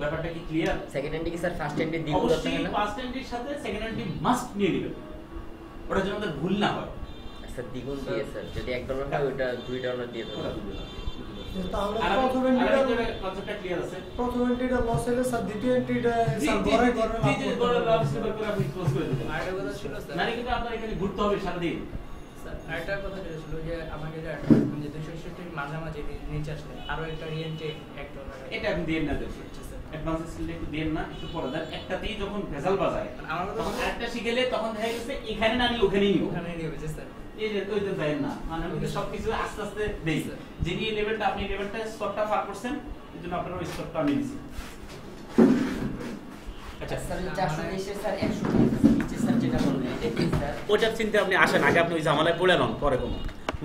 ব্যাপারটা কি ক্লিয়ার? সেকেন্ড হ্যান্ডে কি স্যার ফার্স্ট হ্যান্ডে দিব দরকার অবশ্যই না? ফার্স্ট হ্যান্ডের সাথে সেকেন্ড হ্যান্ডটি মাস্ট নিয়ে নেবেন, ওটা যেন আমাদের ভুল না হয়। স্যার দ্বিগুণ দিয়ে স্যার যদি $1 হয় ওটা $2 দিয়ে দেবো। তাহলে আর প্রথম এন্ট্রিটা কনসেপ্টটা ক্লিয়ার আছে? প্রথম এন্ট্রিটা লস হলে স্যার দ্বিতীয় এন্ট্রিটা স্যার বড়াই করে লাভ করে আপনি ক্লোজ করে দিবেন। আরেকটা কথা ছিল স্যার, মানে কিন্তু আপনার এখানে ঘুরতে হবে সারা দিন। স্যার আরেকটা কথা ছিল যে আমাকে যে 261 মাঝামাঝি নিচে আসলে আরো একটা রিয়েন্টে $1 এটা আপনি দিয়ে না দেন, অ্যাডভান্স স্কিলটা একটু দেন না, একটু পরে দেন। একটাতেই যখন ভেজাল বাজায় তখন আরেকটা শিখেলে তখন দেখা গেছে এখানে না নিয়ে ওখানেই নিব, ওখানে নিয়ে হয়েছে স্যার। এই যে ওই যে দেন না, মানে আমি কিন্তু সবকিছু আস্তে আস্তে দেই। যিনি এই লেভেলটা আপনি লেভেলটা স্টকটা পার করছেন এজন্য আপনার ওই স্টকটা আমি দিছি। আচ্ছা স্যার 423 এর স্যার 100 নিচে স্যার যেটা বললেন এটা কি স্যার? ওটার চিন্তা আপনি আসেন, আগে আপনি ওই ঝামেলায় পড়ে নন পরে কোনো,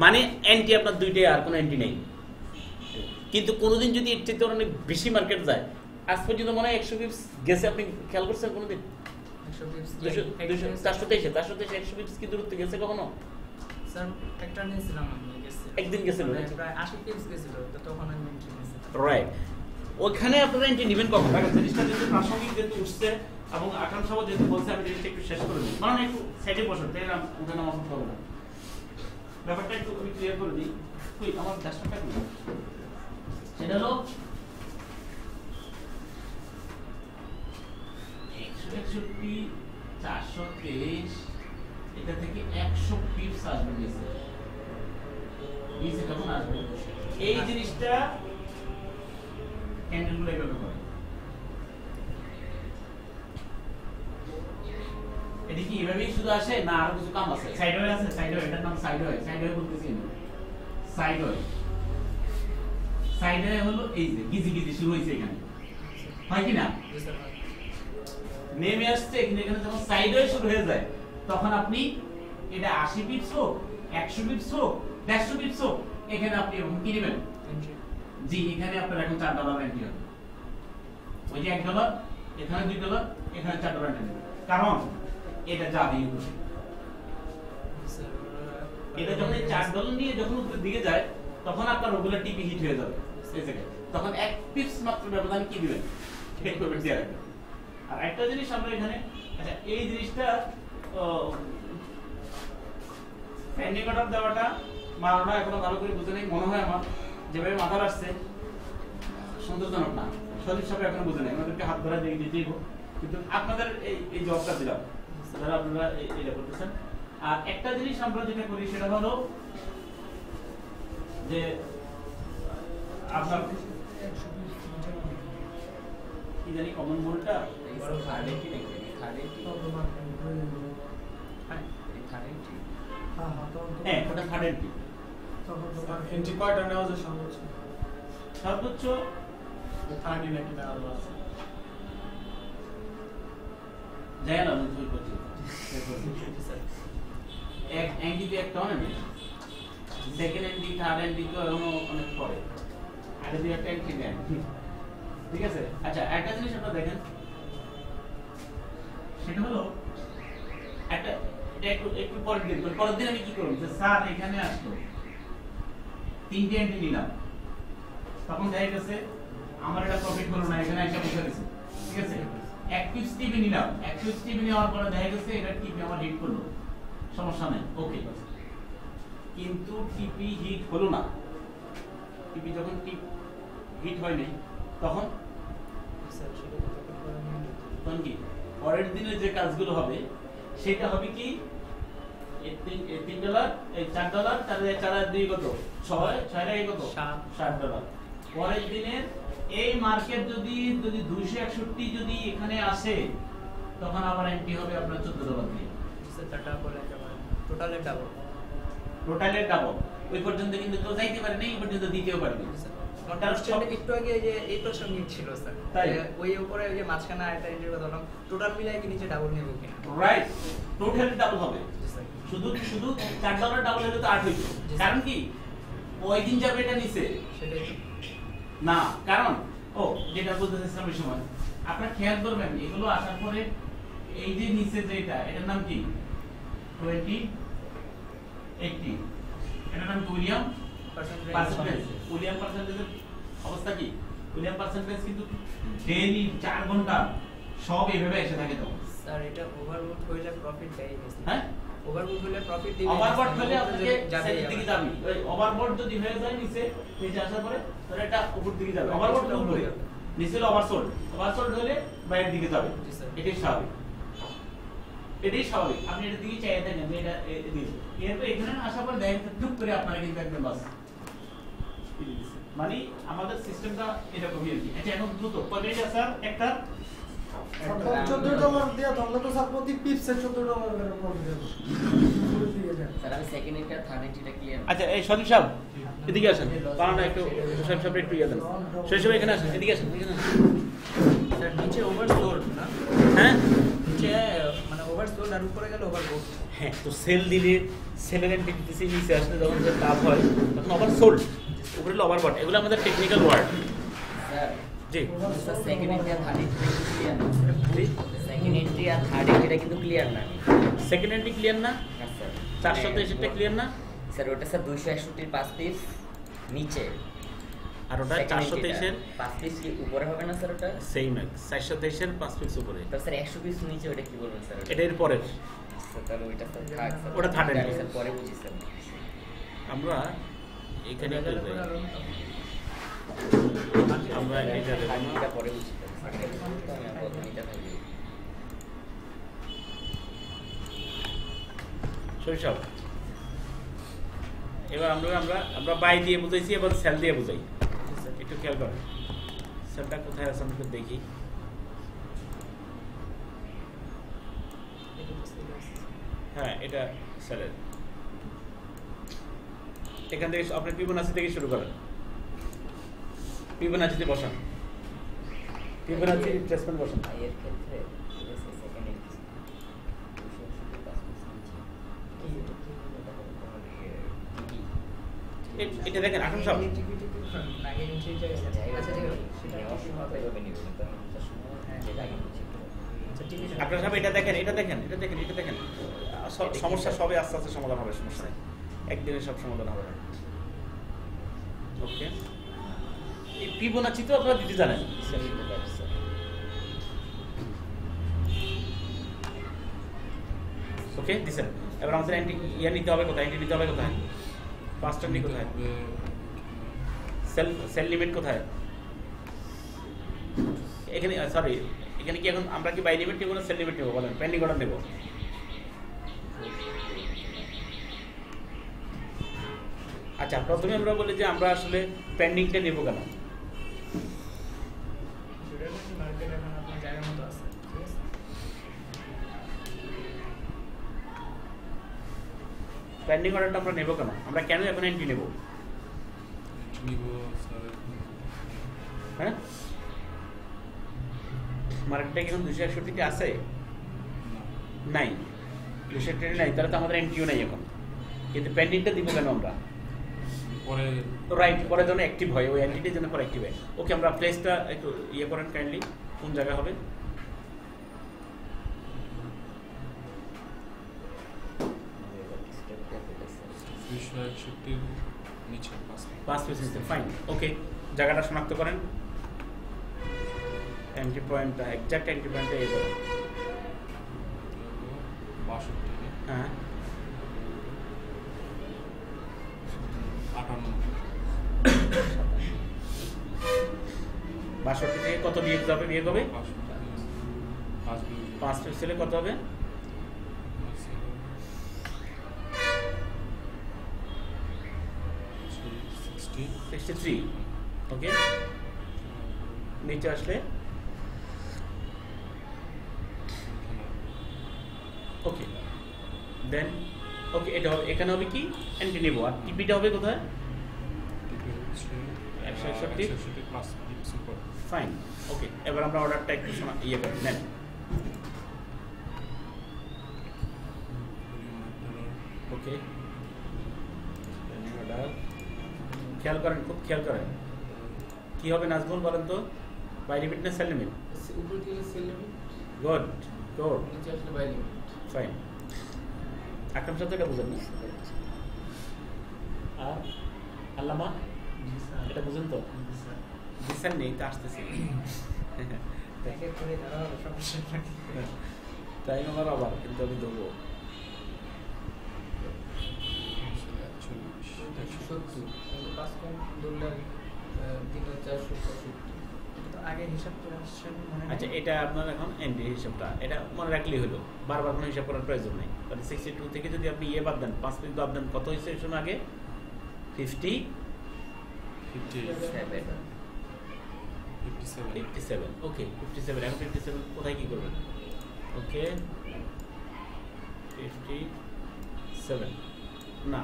মানে এন্ট্রি আপনার দুইটাই আর কোনো এন্ট্রি নেই। কিন্তু কোনোদিন যদি এর চেয়ে অনেক বেশি মার্কেট যায়, আজ পর্যন্ত মনে হয় 100 পিপস গেছে, আপনি খেয়াল করছেন কোনোদিন? 100 পিপস 423 100 পিপস কি দূরত্ব গেছে কখনো? স্যার একটা নিয়েছিলাম আমি গেছি একদিন গেছিল প্রায় 80 পিপস গেছিল, তো তখন আমি এন্ট্রি নিয়েছিলাম। রাইট, ওখানে আপনারা এন্ট্রি নেবেন কখন? কারণ জিনিসটা যেহেতু প্রাসঙ্গিক যেহেতু উঠছে এবং আকাঙ্ক্ষাও যেহেতু বলছে, আমি জিনিসটা একটু শেষ করে দিই, মানে একটু সাইডে বসুন, তাই না ওখানে আমার হবে না, ব্যাপারটা একটু আমি ক্লিয়ার করে দিই। কই আমার ডাস্টারটা কই? সেটা হলো 161 423 এটা থেকে 100 পিপস আসবে নিচে, নিচে কখন আসবে? এই জিনিসটা ক্যান্ডেলগুলো এইভাবে করে, এটা কি এভাবেই শুধু আসে না আরো কিছু কাম আছে? সাইড ওয়ে আছে, সাইড ওয়ে, এটার নাম সাইড ওয়ে। সাইড ওয়ে বলতেছি আমি, সাইড ওয়ে। সাইড ওয়ে হলো এই যে গিজি গিজি শুরু হইছে এখানে, হয় কি না? নেমে আসছে এখানে, এখানে যখন সাইড ওয়ে শুরু হয়ে যায় তখন আপনি এটা 80 পিপস হোক 100 পিপস হোক 150 পিপস হোক এখানে আপনি এরকম কি নেবেন? জি, এখানে আপনার এখন $4 এন্ট্রি হবে। ওই যে $1 এখানে $2 এখানে $4 এন্ট্রি নেবেন, কারণ এটা যাবে উপরে। এটা যখন $4 নিয়ে যখন উপরের দিকে যায় তখন আপনার ওগুলা টিপি হিট হয়ে যাবে এই জায়গায়, তখন 1 পিপস মাত্র ব্যবধানে কি দিবেন? ঠিক করবেন দিয়ে রাখবেন। আর একটা জিনিস আমরা এখানে, আচ্ছা এই জিনিসটা পেন্ডিং অর্ডার দেওয়াটা মারানো এখনো ভালো করে বুঝে নেই মনে হয় আমার, যেভাবে মাথা আসছে সন্তোষজনক না। সদীপ সাহেব এখনো বুঝে নেই, আমাদেরকে হাত ধরা দিয়ে দিতেই হোক, কিন্তু আপনাদের এই জবটা দিলাম যারা আপনারা এটা করতেছেন। আর একটা জিনিস আমরা যেটা করি সেটা হলো যে আপনার কি জানি কমন মোলটা থার্ড এন্ট্রি নাকি থার্ড এন্ট্রি হ্যাঁ ওটা থার্ড এন্ট্রি এন্ট্রি কয়টা নেওয়া যায় সর্বোচ্চ? সর্বোচ্চ 30 নাকি না আরো আছে? যায় না আমি তুই করছি এক এন্ট্রিতে একটা অনেক সেকেন্ড এন্ট্রি থার্ড এন্ট্রি তো এখনো অনেক পরে, আগে দুই একটা এন্ট্রি দেন, ঠিক আছে। আচ্ছা একটা জিনিস আপনারা দেখেন, সেটা হলো একটা এটা একটু পরের দিন আমি কি করব, যে স্যার এখানে আসলো 3টে এন্ট্রি নিলাম, তখন দেখা গেছে আমার এটা প্রফিট হলো না, এখানে এসে বসে গেছে, ঠিক আছে। অ্যাক্টিভ টিভি নিলাম, অ্যাক্টিভ টিভি নেওয়ার পরে দেখা গেছে এটা টিভি আমার হিট করলো, সমস্যা নেই, ওকে। কিন্তু টিপি হিট হলো না, টিপি যখন হিট হয় নাই তখন তখন কি পরের দিনে যে কাজগুলো হবে সেটা হবে কি $3 এই $4 4 2 কত 6 6 কত $7। পরের দিনের এই মার্কেট যদি 261 যদি এখানে আসে তখন আবার এন্ট্রি হবে আপনার $14 দিয়ে, টোটালের ডাবল। টোটালের ডাবল। ওই পর্যন্ত কিন্তু কেউ যাইতে পারে না, এই পর্যন্ত দিতেও পারবে। একটু আগে যে এই প্রসঙ্গে ছিল স্যার, তাই ওই উপরে ওই যে মাঝখানে একটা এন্ট্রির কথা বললাম, টোটাল মিলাই কি নিচে ডাবল নেব কিনা? রাইট, টোটাল ডাবল হবে। শুধু $4 ডাবল হলে তো 8 হইতো, কারণ কি ওই দিন যাবে এটা নিচে সেটাই না, কারণ ও যেটা বলতে চাইছিলাম ওই সময় আপনারা খেয়াল করবেন এগুলো আসার পরে এই যে নিচে যেটা এটার নাম কি 20 80, এটার নাম কি উইলিয়াম পার্সেন্টেজ। উইলিয়াম পার্সেন্টেজের অবস্থা কি, উইলিয়াম পার্সেন্টেজ কিন্তু ডেইলি 4 ঘন্টা সব এইভাবে এসে থাকে। তো স্যার এটা ওভারবুট হইলে প্রফিট দেয় বেশি। হ্যাঁ ওভারবুট হলে প্রফিট দিবে, ওভারবট হলে আপনাকে যাবে সেদিক দিকে যাবে। ওই ওভারবট যদি হয়ে যায় নিচে আসার পরে তাহলে এটা উপর দিকে যাবে, ওভারবট হলে উপরে, নিচে হলে ওভারসোল্ড, ওভারসোল্ড হলে বাইরের দিকে যাবে, এটাই স্বাভাবিক, এটাই স্বাভাবিক। আপনি এর দিকে চাইতে থাকেন যে এটা এদিকে, এরপর এখানে আসার পর দেখেন টুক করে আপনারা কিন্তু একদম বাস, মানে আমাদের সিস্টেমটা এরকমই আর কি। আচ্ছা এখন দ্রুত কয়টা স্যার একটা $14 দিয়া তাহলে তো স্যার প্রতি পিপসে $14 করে প্রফিট হবে। স্যার আমি সেকেন্ড এন্ট্রি আর থার্ড এন্ট্রিটা ক্লিয়ার। আচ্ছা এই সদীপ সাহেব এদিকে আসেন, কারণ একটু সদীপ সাহেব একটু ইয়ে দেন, সদীপ এখানে আসেন, এদিকে আসেন, এখানে আসেন। স্যার নিচে ওভারসোল্ড না, হ্যাঁ নিচে মানে ওভারসোল্ড আর উপরে গেলে ওভারবুট। হ্যাঁ তো সেল দিলে সেলের এন্টিটিসি নিচে আসলে যখন যে লাভ হয় তখন ওভারসোল্ড, উপরে হলো ওভারবট, এগুলো আমাদের টেকনিক্যাল ওয়ার্ড। স্যার জি স্যার সেকেন্ড এন্ট্রি আর থার্ড এন্ট্রিটা ক্লিয়ার না। সেকেন্ড এন্ট্রি আর থার্ড এন্ট্রিটা কিন্তু ক্লিয়ার না। সেকেন্ড এন্ট্রি ক্লিয়ার না, হ্যাঁ স্যার 423 ক্লিয়ার না, স্যার ওটা স্যার 261 5 পিস নিচে, আর ওটা 423 5 পিস কি উপরে হবে না স্যার? ওটা সেম 423 5 পিস উপরে, তো স্যার 100 পিস নিচে ওটা কি বলবেন স্যার? এটা এর পরের, স্যার তাহলে ওইটা স্যার থাক স্যার, ওটা থার্ড এন্ট্রি স্যার পরে বুঝি স্যার। আমরা এখানে একটু যাই, আমরা এটা দেব না, এটা পরে বুঝি স্যার, আমি আপাতত এটা ভাবি। শৈশব এবার আমরা বাই দিয়ে বুঝাইছি, এবার সেল দিয়ে বুঝাই, একটু খেয়াল করেন সেলটা কোথায় আছে আমরা দেখি। হ্যাঁ এটা সেলের, এখান থেকে আপনি ফিবোনাচি থেকে শুরু করেন, ফিবোনাচিতে বসান, ফিবোনাচি রিট্রেসমেন্ট বসান। এর ক্ষেত্রে সেকেন্ড এন্ট্রি 261 5 পিস নিচে এটা দেখেন আসুন সব আগে এন্ট্রিটা আচ্ছা ঠিক আছে সেটা নেওয়ার সময় তো এভাবে নিব, কিন্তু আমি বুঝার সময় যেটা আগে বুঝি। আচ্ছা ঠিক আছে আপনারা সব এটা দেখেন, এটা দেখেন, এটা দেখেন, এটা দেখেন, সমস্যা সবে আস্তে আস্তে সমাধান হবে, সমস্যা নেই, একদিনে সব সমাধান হবে না। ওকে এই ফিবোনাচি তো আপনারা দিতে জানেন, ওকে দিছেন। এবার আমাদের ইয়ে নিতে হবে কোথায়, এন্ট্রি নিতে হবে কোথায়, ফার্স্ট এন্ট্রি কোথায়, সেল লিমিট কোথায় এখানে, সরি এখানে কি এখন আমরা কি বাই লিমিট নেব না সেল লিমিট নেব বলেন, পেন্ডিং অর্ডার নেব? আচ্ছা প্রথমে আমরা বলি যে আমরা আসলে পেন্ডিংটা নেব কেন? মার্কেট এখন আপনার জায়গার মতো আছে, ঠিক আছে? পেন্ডিং অর্ডারটা আমরা নেব কেন, আমরা কেন এখন এন্ট্রি নেব? হ্যাঁ মার্কেটটা কি এখন 261 আছে? নাই, 261 নাই, তাহলে তো আমাদের এন্ট্রিও নাই এখন, কিন্তু পেন্ডিংটা দিব কেন আমরা? পরে রাইট, পরে যেন অ্যাক্টিভ হয়, ওই এন্টিটি যেন পরে অ্যাক্টিভ হয়। ওকে, আমরা প্লেসটা একটু ইয়ে করেন কাইন্ডলি, কোন জায়গা হবে? নিচে 5 পেজ নিচে, ফাইন। ওকে, জায়গাটা শনাক্ত করেন, এন্ট্রি পয়েন্টটা এক্সাক্ট এন্ট্রি পয়েন্টটা এই করেন। 62 হ্যাঁ 62 থেকে কত বিয়োগ যাবে? বিয়োগ হবে 5 পেজ ছেলে কত হবে? 63। ওকে, নিচে আসলে ওকে, দেন ওকে, এটা হবে, এখানে হবে কি এন্ট্রি নেব, আর টিপিটা হবে কোথায়? 161 ফাইন। ওকে, এবার আমরা অর্ডারটা একটু ইয়ে করি, নেন। ওকে, অর্ডার খেয়াল করেন, খুব খেয়াল করেন কি হবে নাজমুল বলেন তো, বাই লিমিট না সেল লিমিট? উপর দিকে সেল লিমিট, গুড গুড, নিচে আসলে বাই লিমিট। ফাইন। আকরাম সাহেব এটা বুঝেন না? আর আল্লামা এটা বুঝেন তো? বুঝছেন নেই তো, আসতেছি প্যাকেট করে তারা সমস্যা নাকি? তাই আমার আবার, কিন্তু আমি দেবো 170 5 কম ধরলে 3465। এটা তো আগে হিসাব করে আসছেন মনে নেই? আচ্ছা, এটা আপনার এখন এন্ট্রি হিসাবটা এটা মনে রাখলেই হলো, বারবার কোনো হিসাব করার প্রয়োজন নেই। তাহলে 62 থেকে যদি আপনি ইয়ে বাদ দেন, 5 পেজ বাদ দেন, কত হয়েছে শুনুন আগে? 57। ওকে, 57। এখন 57 কোথায় কি করবেন? ওকে 57 না,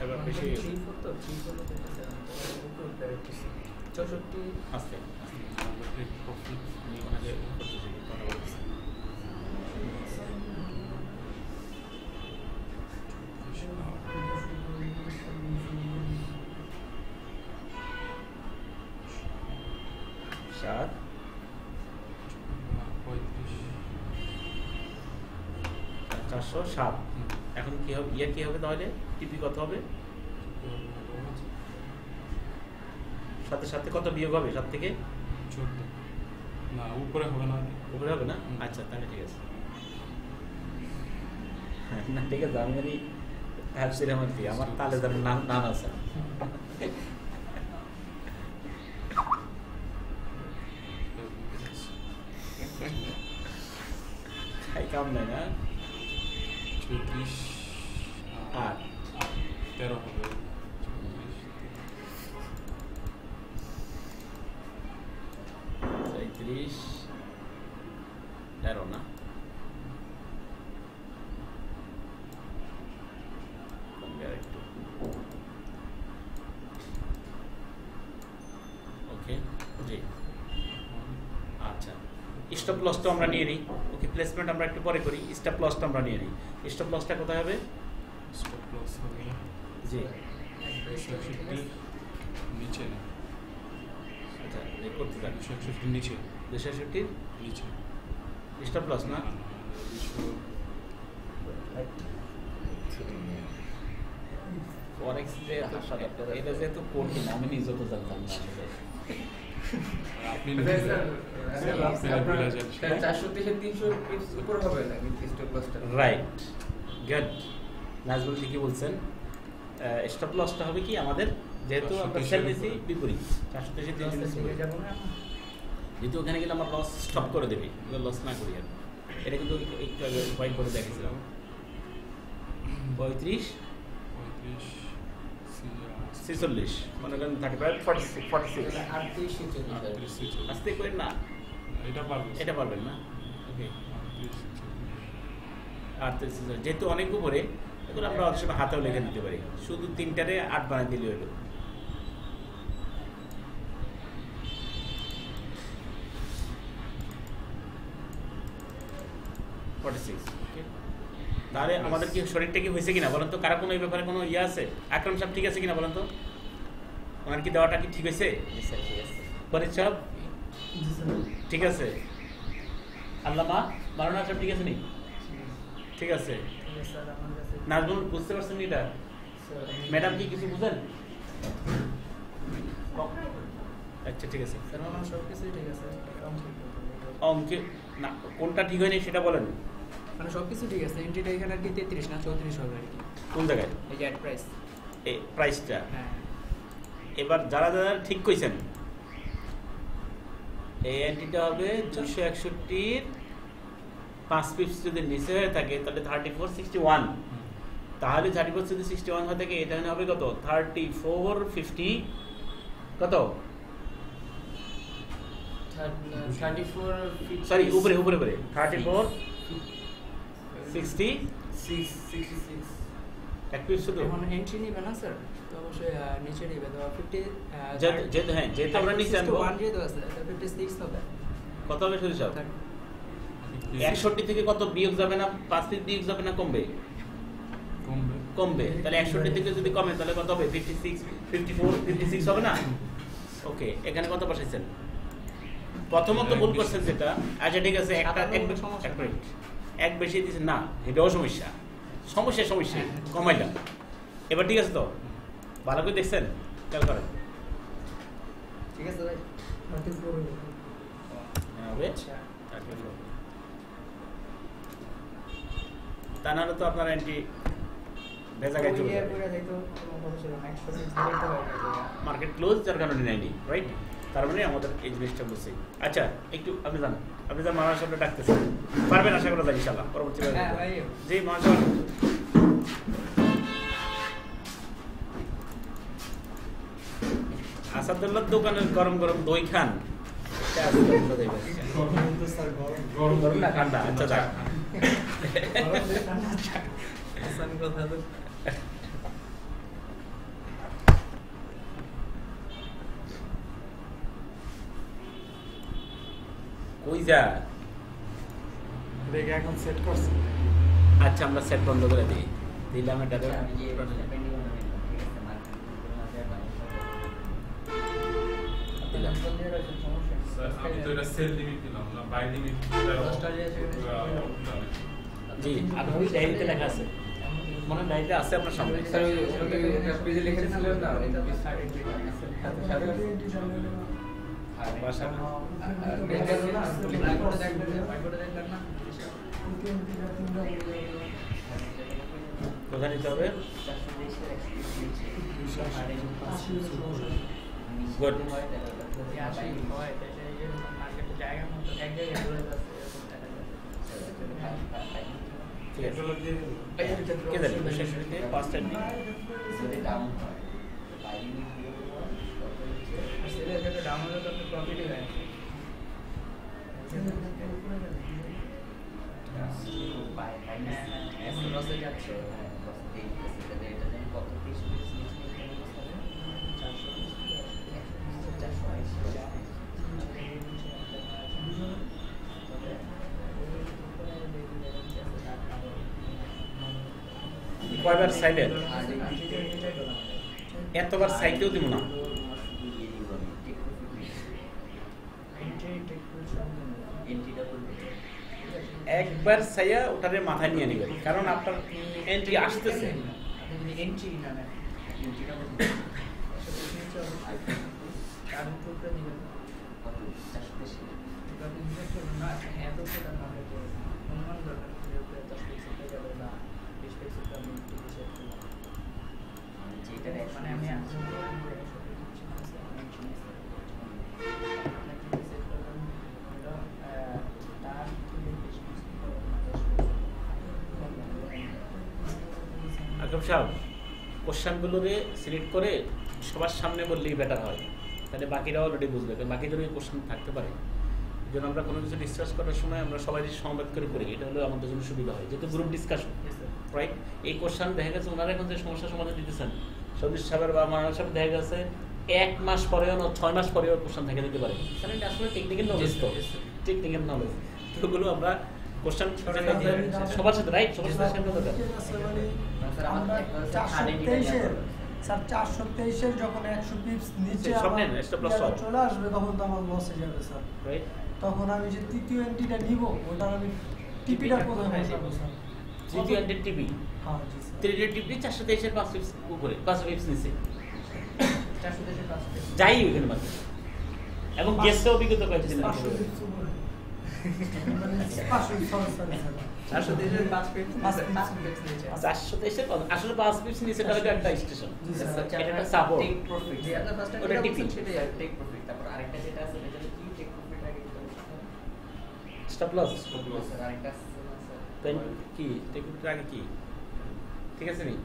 এবার বেশি 34 তো 34 তো দেখতেছে না, তো উপরে উঠে রাখতেছি 64 আসছে। আমি ওনাকে করতেছি, কথা বলতেছি। সাত 407। এখন কি হবে, ইয়ে কি হবে তাহলে, টিপি কত হবে? সাথে সাথে কত বিয়োগ হবে? 7 থেকে 14 না, উপরে হবে না, উপরে হবে না? আচ্ছা, তাহলে ঠিক আছে। না ঠিক আছে, আমি জানি ভাবছিলাম আর কি, আমার তালে যেন নাম আছে। খাই কাম নাই না, 34 আর 13 হবে, 34 13 না, ওকে জি। আচ্ছা, স্টপ লসটা আমরা নিয়ে নিই। ওকে, প্লেসমেন্ট আমরা একটু পরে করি, স্টপ লসটা আমরা নিয়ে নিই। স্টপ লসটা কোথায় হবে? স্টপ লস হবে জি 261 নিচে না, আচ্ছা, এই করতে থাকি। 261 নিচে, 260 নিচে স্টপ লস না, ফরেক্স যে এটা যেহেতু কঠিন, আমি নিজে তো জানতাম না আসলে। আপনি আপনার 400 থেকে 300 পিস উপর হবে না কিন্তু স্টপ লসটা। Right, good. নাজমুল ঠিকই বলছেন। স্টপ লসটা হবে কি আমাদের, যেহেতু আমরা সেল নিয়েছি বিপরীত 483 যাবো না যেহেতু ওখানে গেলে আমার লস স্টপ করে দেবে, লস না করি আর। এটা কিন্তু একটু আগে পয়েন্ট করে দেখেছিলাম 35 46 মনে করেন 46 আস্তে করেন না, এটা পারবেন না। ওকে 38 যেহেতু অনেক উপরে, এগুলো আমরা অনেক সময় হাতেও লিখে দিতে পারি, শুধু 3টারে 8 বানাই দিলে হলো। তাহলে আমাদের কি শরীরটা কি হয়েছে কিনা বলেন তো, কারো কোনো এই ব্যাপারে কোনো ইয়ে আছে? আকরাম সাহেব ঠিক আছে কিনা বলেন তো, ওনার কি দেওয়াটা কি ঠিক হয়েছে? ফরিদ সাহেব ঠিক আছে? আল্লামা মারানা সাহেব ঠিক আছে নি? ঠিক আছে। নাজমুল বুঝতে পারছেন এটা? ম্যাডাম কি কিছু বুঝেন? আচ্ছা ঠিক আছে। অঙ্কে না কোনটা ঠিক হয়নি সেটা বলেন। মানে সবকিছু ঠিক আছে, এন্ট্রিটা এখানে আর কি 33 না 34 হবে আর কি। কোন জায়গায়? এই যে অ্যাড প্রাইস, এই প্রাইসটা। হ্যাঁ এবার যারা যারা ঠিক কইছেন, এই এন্ট্রিটা হবে 261 5 পিপস যদি নিচে হয়ে থাকে তাহলে 3461, তাহলে 34 যদি 61 হয়ে থাকে এটা হবে কত? 3450 কত? 34 সরি উপরে 34 66 এক পিস শুধু। এখন এন্ট্রি নিবে না স্যার, তো অবশ্যই নিচে নিবে তো 50 যেহেতু হ্যাঁ যেহেতু আমরা নিচে আনবো 1 যেহেতু আছে 56 হবে। কত হবে শুধু সব? 61 থেকে কত বিয়োগ যাবে না? 5 পিস বিয়োগ যাবে না কমবে? কমবে। তাহলে 61 থেকে যদি কমে তাহলে কত হবে? 56 54 56 হবে না? ওকে, এখানে কত বসাইছেন? প্রথমত ভুল করছেন যেটা। আচ্ছা ঠিক আছে, এক বেশি দিয়েছেন না, এটাও সমস্যা কমাইলাম। এবার ঠিক আছে তো? ভালো করে দেখছেন? খেয়াল করেন। ঠিক আছে ভাই, 34 হবে। তা নাহলে তো আপনার এন্ট্রি ভেজা গাই চলে যাবে। মার্কেট ক্লোজ, যার কারণে নেয়নি, রাইট? তার মানে আমাদের এই জিনিসটা বুঝছি। আচ্ছা একটু আপনি যান মারা সাহেব ডাকতেছেন, পারবেন আশা করা যায় ইনশাআল্লাহ পরবর্তী জি মারা সাহেব। আসাদুল্লাহর দোকানের গরম গরম দই খান। গরম না ঠান্ডা? আচ্ছা যাক। কই যা দেখে এখন সেট করছি। আচ্ছা আমরা সেট বন্ধ করে দিই, দিলাম এটা। আমি তো এটা সেল লিমিট দিলাম না, বাই লিমিট। জি আপনি ডায়েরিতে লেখা আছে, মনে ডায়েরিতে আছে আপনার সামনে। স্যার ওটা পেজে লিখে দিয়েছিলেন না, এটা কোথায় নিতে হবে? গুড। কে জানে পাঁচটা ডাউনলোড করতে প্রফিটই হয়। কয়বার সাইডে? এতবার সাইডেও দিব না। একবার সাইয়া ওটারে মাথায় নিয়ে নেবেন, কারণ আপনার এন্ট্রি আসতেছে। এন্ট্রি না না এন্ট্রিটা বলতে কারণ টুকরা দিবেন কত 400 এটা ইনভেস্ট করুন না এত টাকা না হবে অনুমান দরকার যে 10 টাকা যাবে না 30 পিক্সেল আমি 30 সেট করলাম যেটা মানে আমি আকরাম সাহেব কোশ্চেনগুলোরে সিলেক্ট করে সবার সামনে বললেই বেটার হয়, তাহলে বাকিরা অলরেডি বুঝবে, কারণ বাকিদের ওই কোশ্চেন থাকতে পারে। এই জন্য আমরা কোনো কিছু ডিসকাস করার সময় আমরা সবাই সমবেত করে করি, এটা হলে আমাদের জন্য সুবিধা হয়, যেহেতু গ্রুপ ডিসকাশন, রাইট? এই কোশ্চেন দেখা গেছে ওনারা এখন যে সমস্যার সমাধান দিতেছেন সদীশ সাহেবের বা মানার সাহেব, দেখা গেছে 1 মাস পরেও 6 মাস পরেও কোশ্চেন থেকে দিতে পারে, কারণ এটা আসলে টেকনিক্যাল নলেজ, তো টেকনিক্যাল নলেজ, তো ওগুলো আমরা কোশ্চেন সবার সাথে, রাইট, সবার সাথে শেয়ার করতে পারি। আমরা 423-এর স্যার 423-এর যখন 100 পিপস নিচে চলে আসবে তখন তো আমার লস হয়ে যাবে স্যার, রাইট? তখন আমি যে তৃতীয় এন্ট্রিটা নিব ওটা আমি টিপিটা কোথায় বসাবো স্যার? তৃতীয় এন্ট্রি টিপি, হ্যাঁ জি স্যার, তৃতীয় টিপি 423-এর 5 পিপস উপরে, 5 পিপস নিচে 423 5 পিক্সেল যাই ওখানে মাত্র, এবং গেস্টে অভিজ্ঞতা কয়েকদিন 500 পিপস উপরে মানে 500 pips sorry sir 423 5 pixel 5 pixel নিচে 423-এর আসলে 5 পিপস নিচে তাহলে একটা স্টেশন, জি স্যার, এটা একটা সাপোর্ট, টেক প্রফিট জি আপনার ফার্স্ট ওটা টাইম টিপি। সেটাই আর টেক প্রফিট। তারপর আরেকটা যেটা আছে এটা হলো কি টেক প্রফিট আগে যেটা বলছিলাম স্টপ লস, স্যার, আরেকটা আছে না স্যার তাই কি টেকনিকটা আগে কি ঠিক আছে নি?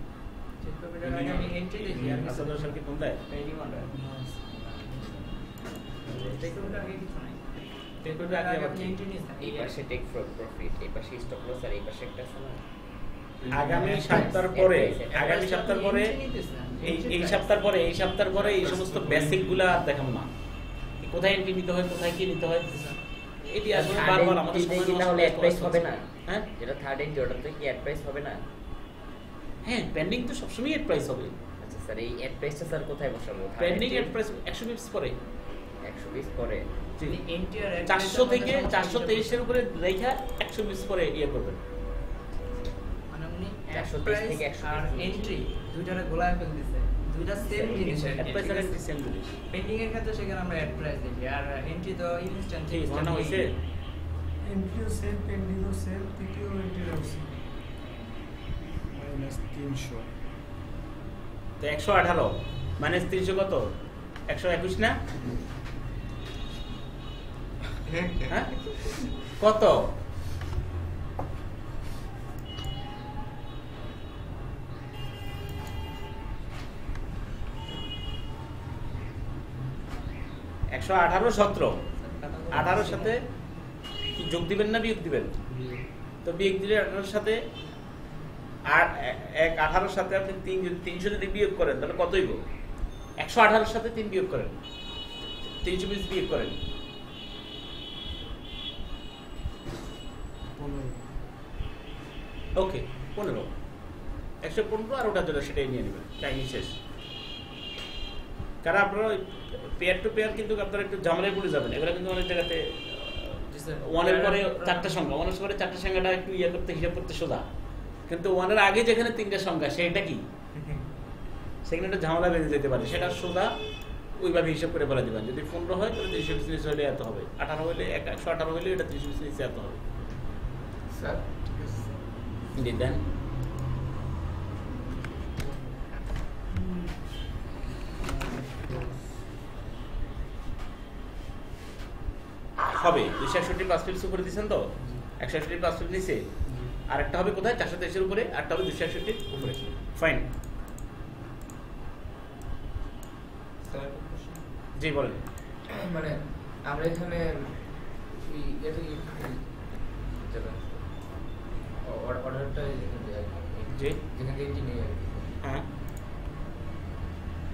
চেক কপিটার আগে আমি এন্ট্রি দেখি আর আসাদ হোসেন কি কোন দেয়? পেন্ডিং অর্ডার চেক কপিটার আগে কিছু নাই, টেকনিকটা আগে আবার আপনি কি? এন্ট্রি নিছেন এই পাশে টেক প্রফিট, এই পাশে স্টপ লস, আর এই পাশে একটা আছে না আগামী সপ্তাহ পরে, আগামী সপ্তাহ পরে এই সপ্তাহ পরে, এই সপ্তাহ পরে এই সমস্ত বেসিক গুলা আর দেখাবো না, কোথায় এন্ট্রি নিতে হয়, কোথায় কি নিতে হয়, এটি আসলে বারবার আমাদের সময় নষ্ট তাহলে অ্যাড প্রাইস হবে না? হ্যাঁ যেটা থার্ড এন্ট্রি ওটাতে কি অ্যাড প্রাইস হবে না? হ্যাঁ, পেন্ডিং তো সবসময় এড প্রাইস হবে, আচ্ছা স্যার, এই অ্যাড প্রাইসটা স্যার কোথায় বসাবো? পেন্ডিং এড প্রাইস 100 পিপস পরে, 120 পরে জি, এন্ট্রি আর 400 থেকে 423-এর উপরে রেখা 100 পিপস পরে ইয়ে করবেন। মানে উনি 423 প্রাইস থেকে 120 আর এন্ট্রি দুইটারে গোলায় ফেল দিছে, দুইটা সেম জিনিস এড প্রাইস আর এন্ট্রি সেম জিনিস, পেন্ডিং এর ক্ষেত্রে সেখানে আমরা অ্যাড প্রাইস দেখি, আর এন্ট্রি তো ইনস্ট্যান্ট ঠিক মনে হইছে? এন্ট্রিও সেভ, পেন্ডিংও সেভ, তৃতীয় এন্ট্রিও সেভ -300 তো 118 মাইনাস 300 কত? 121 না? হ্যাঁ কত? একশো 18 17 সাথে কি যোগ দিবেন না বিয়োগ দিবেন? তো বিয়োগ দিলে 18 সাথে আর 18 সাথে আপনি 300 যদি বিয়োগ করেন তাহলে কত হইব? 118 সাথে 3 বিয়োগ করেন, 320 বিয়োগ করেন, 15 ওকে 15, 115 আর ওটা যেটা সেটাই নিয়ে নেবেন, কাহিনী শেষ। কারণ আপনারা পেয়ার টু পেয়ার কিন্তু আপনারা একটু ঝামেলায় পড়ে যাবেন, এগুলো কিন্তু অনেক জায়গাতে ওয়ানের পরে 4টা সংখ্যা, ওয়ানের পরে 4টা সংখ্যাটা একটু ইয়ে করতে হিসাব করতে সোজা, কিন্তু ওয়ানের আগে যেখানে 3টা সংখ্যা সেটা কি, সেখানে একটা ঝামেলা বেঁধে যেতে পারে, সেটা সোজা ওইভাবে হিসাব করে বলে দেবেন। যদি 15 হয় তাহলে 320 হলে এত হবে, 18 হলে 118 হলে এটা 320 এত হবে। স্যার জি দেন। হবে 261 5 পিপস উপরে দিয়েছেন তো, 161 5 পিপস নিচে, আর একটা হবে কোথায় 423 এর উপরে, আরটা হবে 261 উপরে, ফাইন। স্যার জি বলেন। মানে আমরা এখানে এটা অর্ডারটা জি যেখানে এন্ট্রি নেই আর কি। হ্যাঁ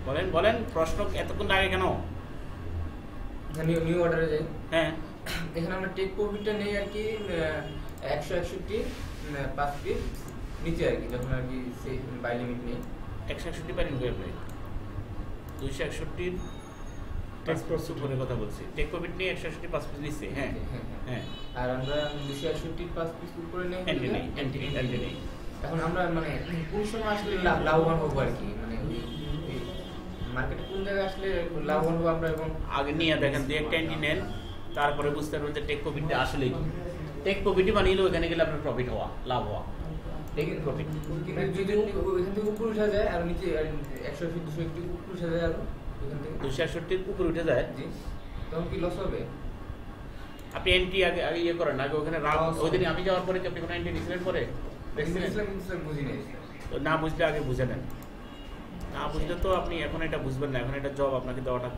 বলেন বলেন, প্রশ্ন এতক্ষণ আগে কেন? নিউ অর্ডারে যাই, হ্যাঁ এখানে আমরা টেক প্রফিটটা নেই আর কি 161 5 পিস নিচে আর কি, যখন আর কি সেই বাই লিমিট নেই 161 পারেন হয়ে যাবে, 261 টেক প্রফিট উপরে কথা বলছি, টেক প্রফিট নিয়ে 161 5 পিস নিচে, হ্যাঁ হ্যাঁ, আর আমরা 261 5 পিস উপরে নেই, এন্ট্রি নেই, এন্ট্রি নেই। এখন আমরা মানে কোন সময় আসলে লাভবান হবো আর কি, মানে মার্কেটে কোন জায়গায় আসলে লাভবান হবো আমরা, এবং আগে নিয়ে দেখেন দুই একটা এন্ট্রি নেন, তারপরে বুঝতে পারবেন যে টেক প্রফিটটা আসলে কি। টেক প্রফিটই বানিয়ে ওখানে গেলে আপনার প্রফিট হওয়া, লাভ হওয়া, দেখেন প্রফিট। যদি ওইখান থেকে উপরে উঠা যায় আর নিচে 180 200 উপরে উঠা যায় আর ওইখান থেকে 268 উপরে উঠে যায়, জি তখন কি লস হবে? আপনি এন্ট্রি আগে আগে ইয়ে করেন, আগে ওখানে রাত ওই দিন আমি যাওয়ার পরে কি আপনি কোনো এন্ট্রি নিছিলেন পরে দেখছিলেন? ইসলাম কিন্তু বুঝি নাই। তো না বুঝলে আগে বুঝে নেন, না বুঝলে তো আপনি এখন এটা বুঝবেন না, এখন এটা জব আপনাকে দেওয়াটা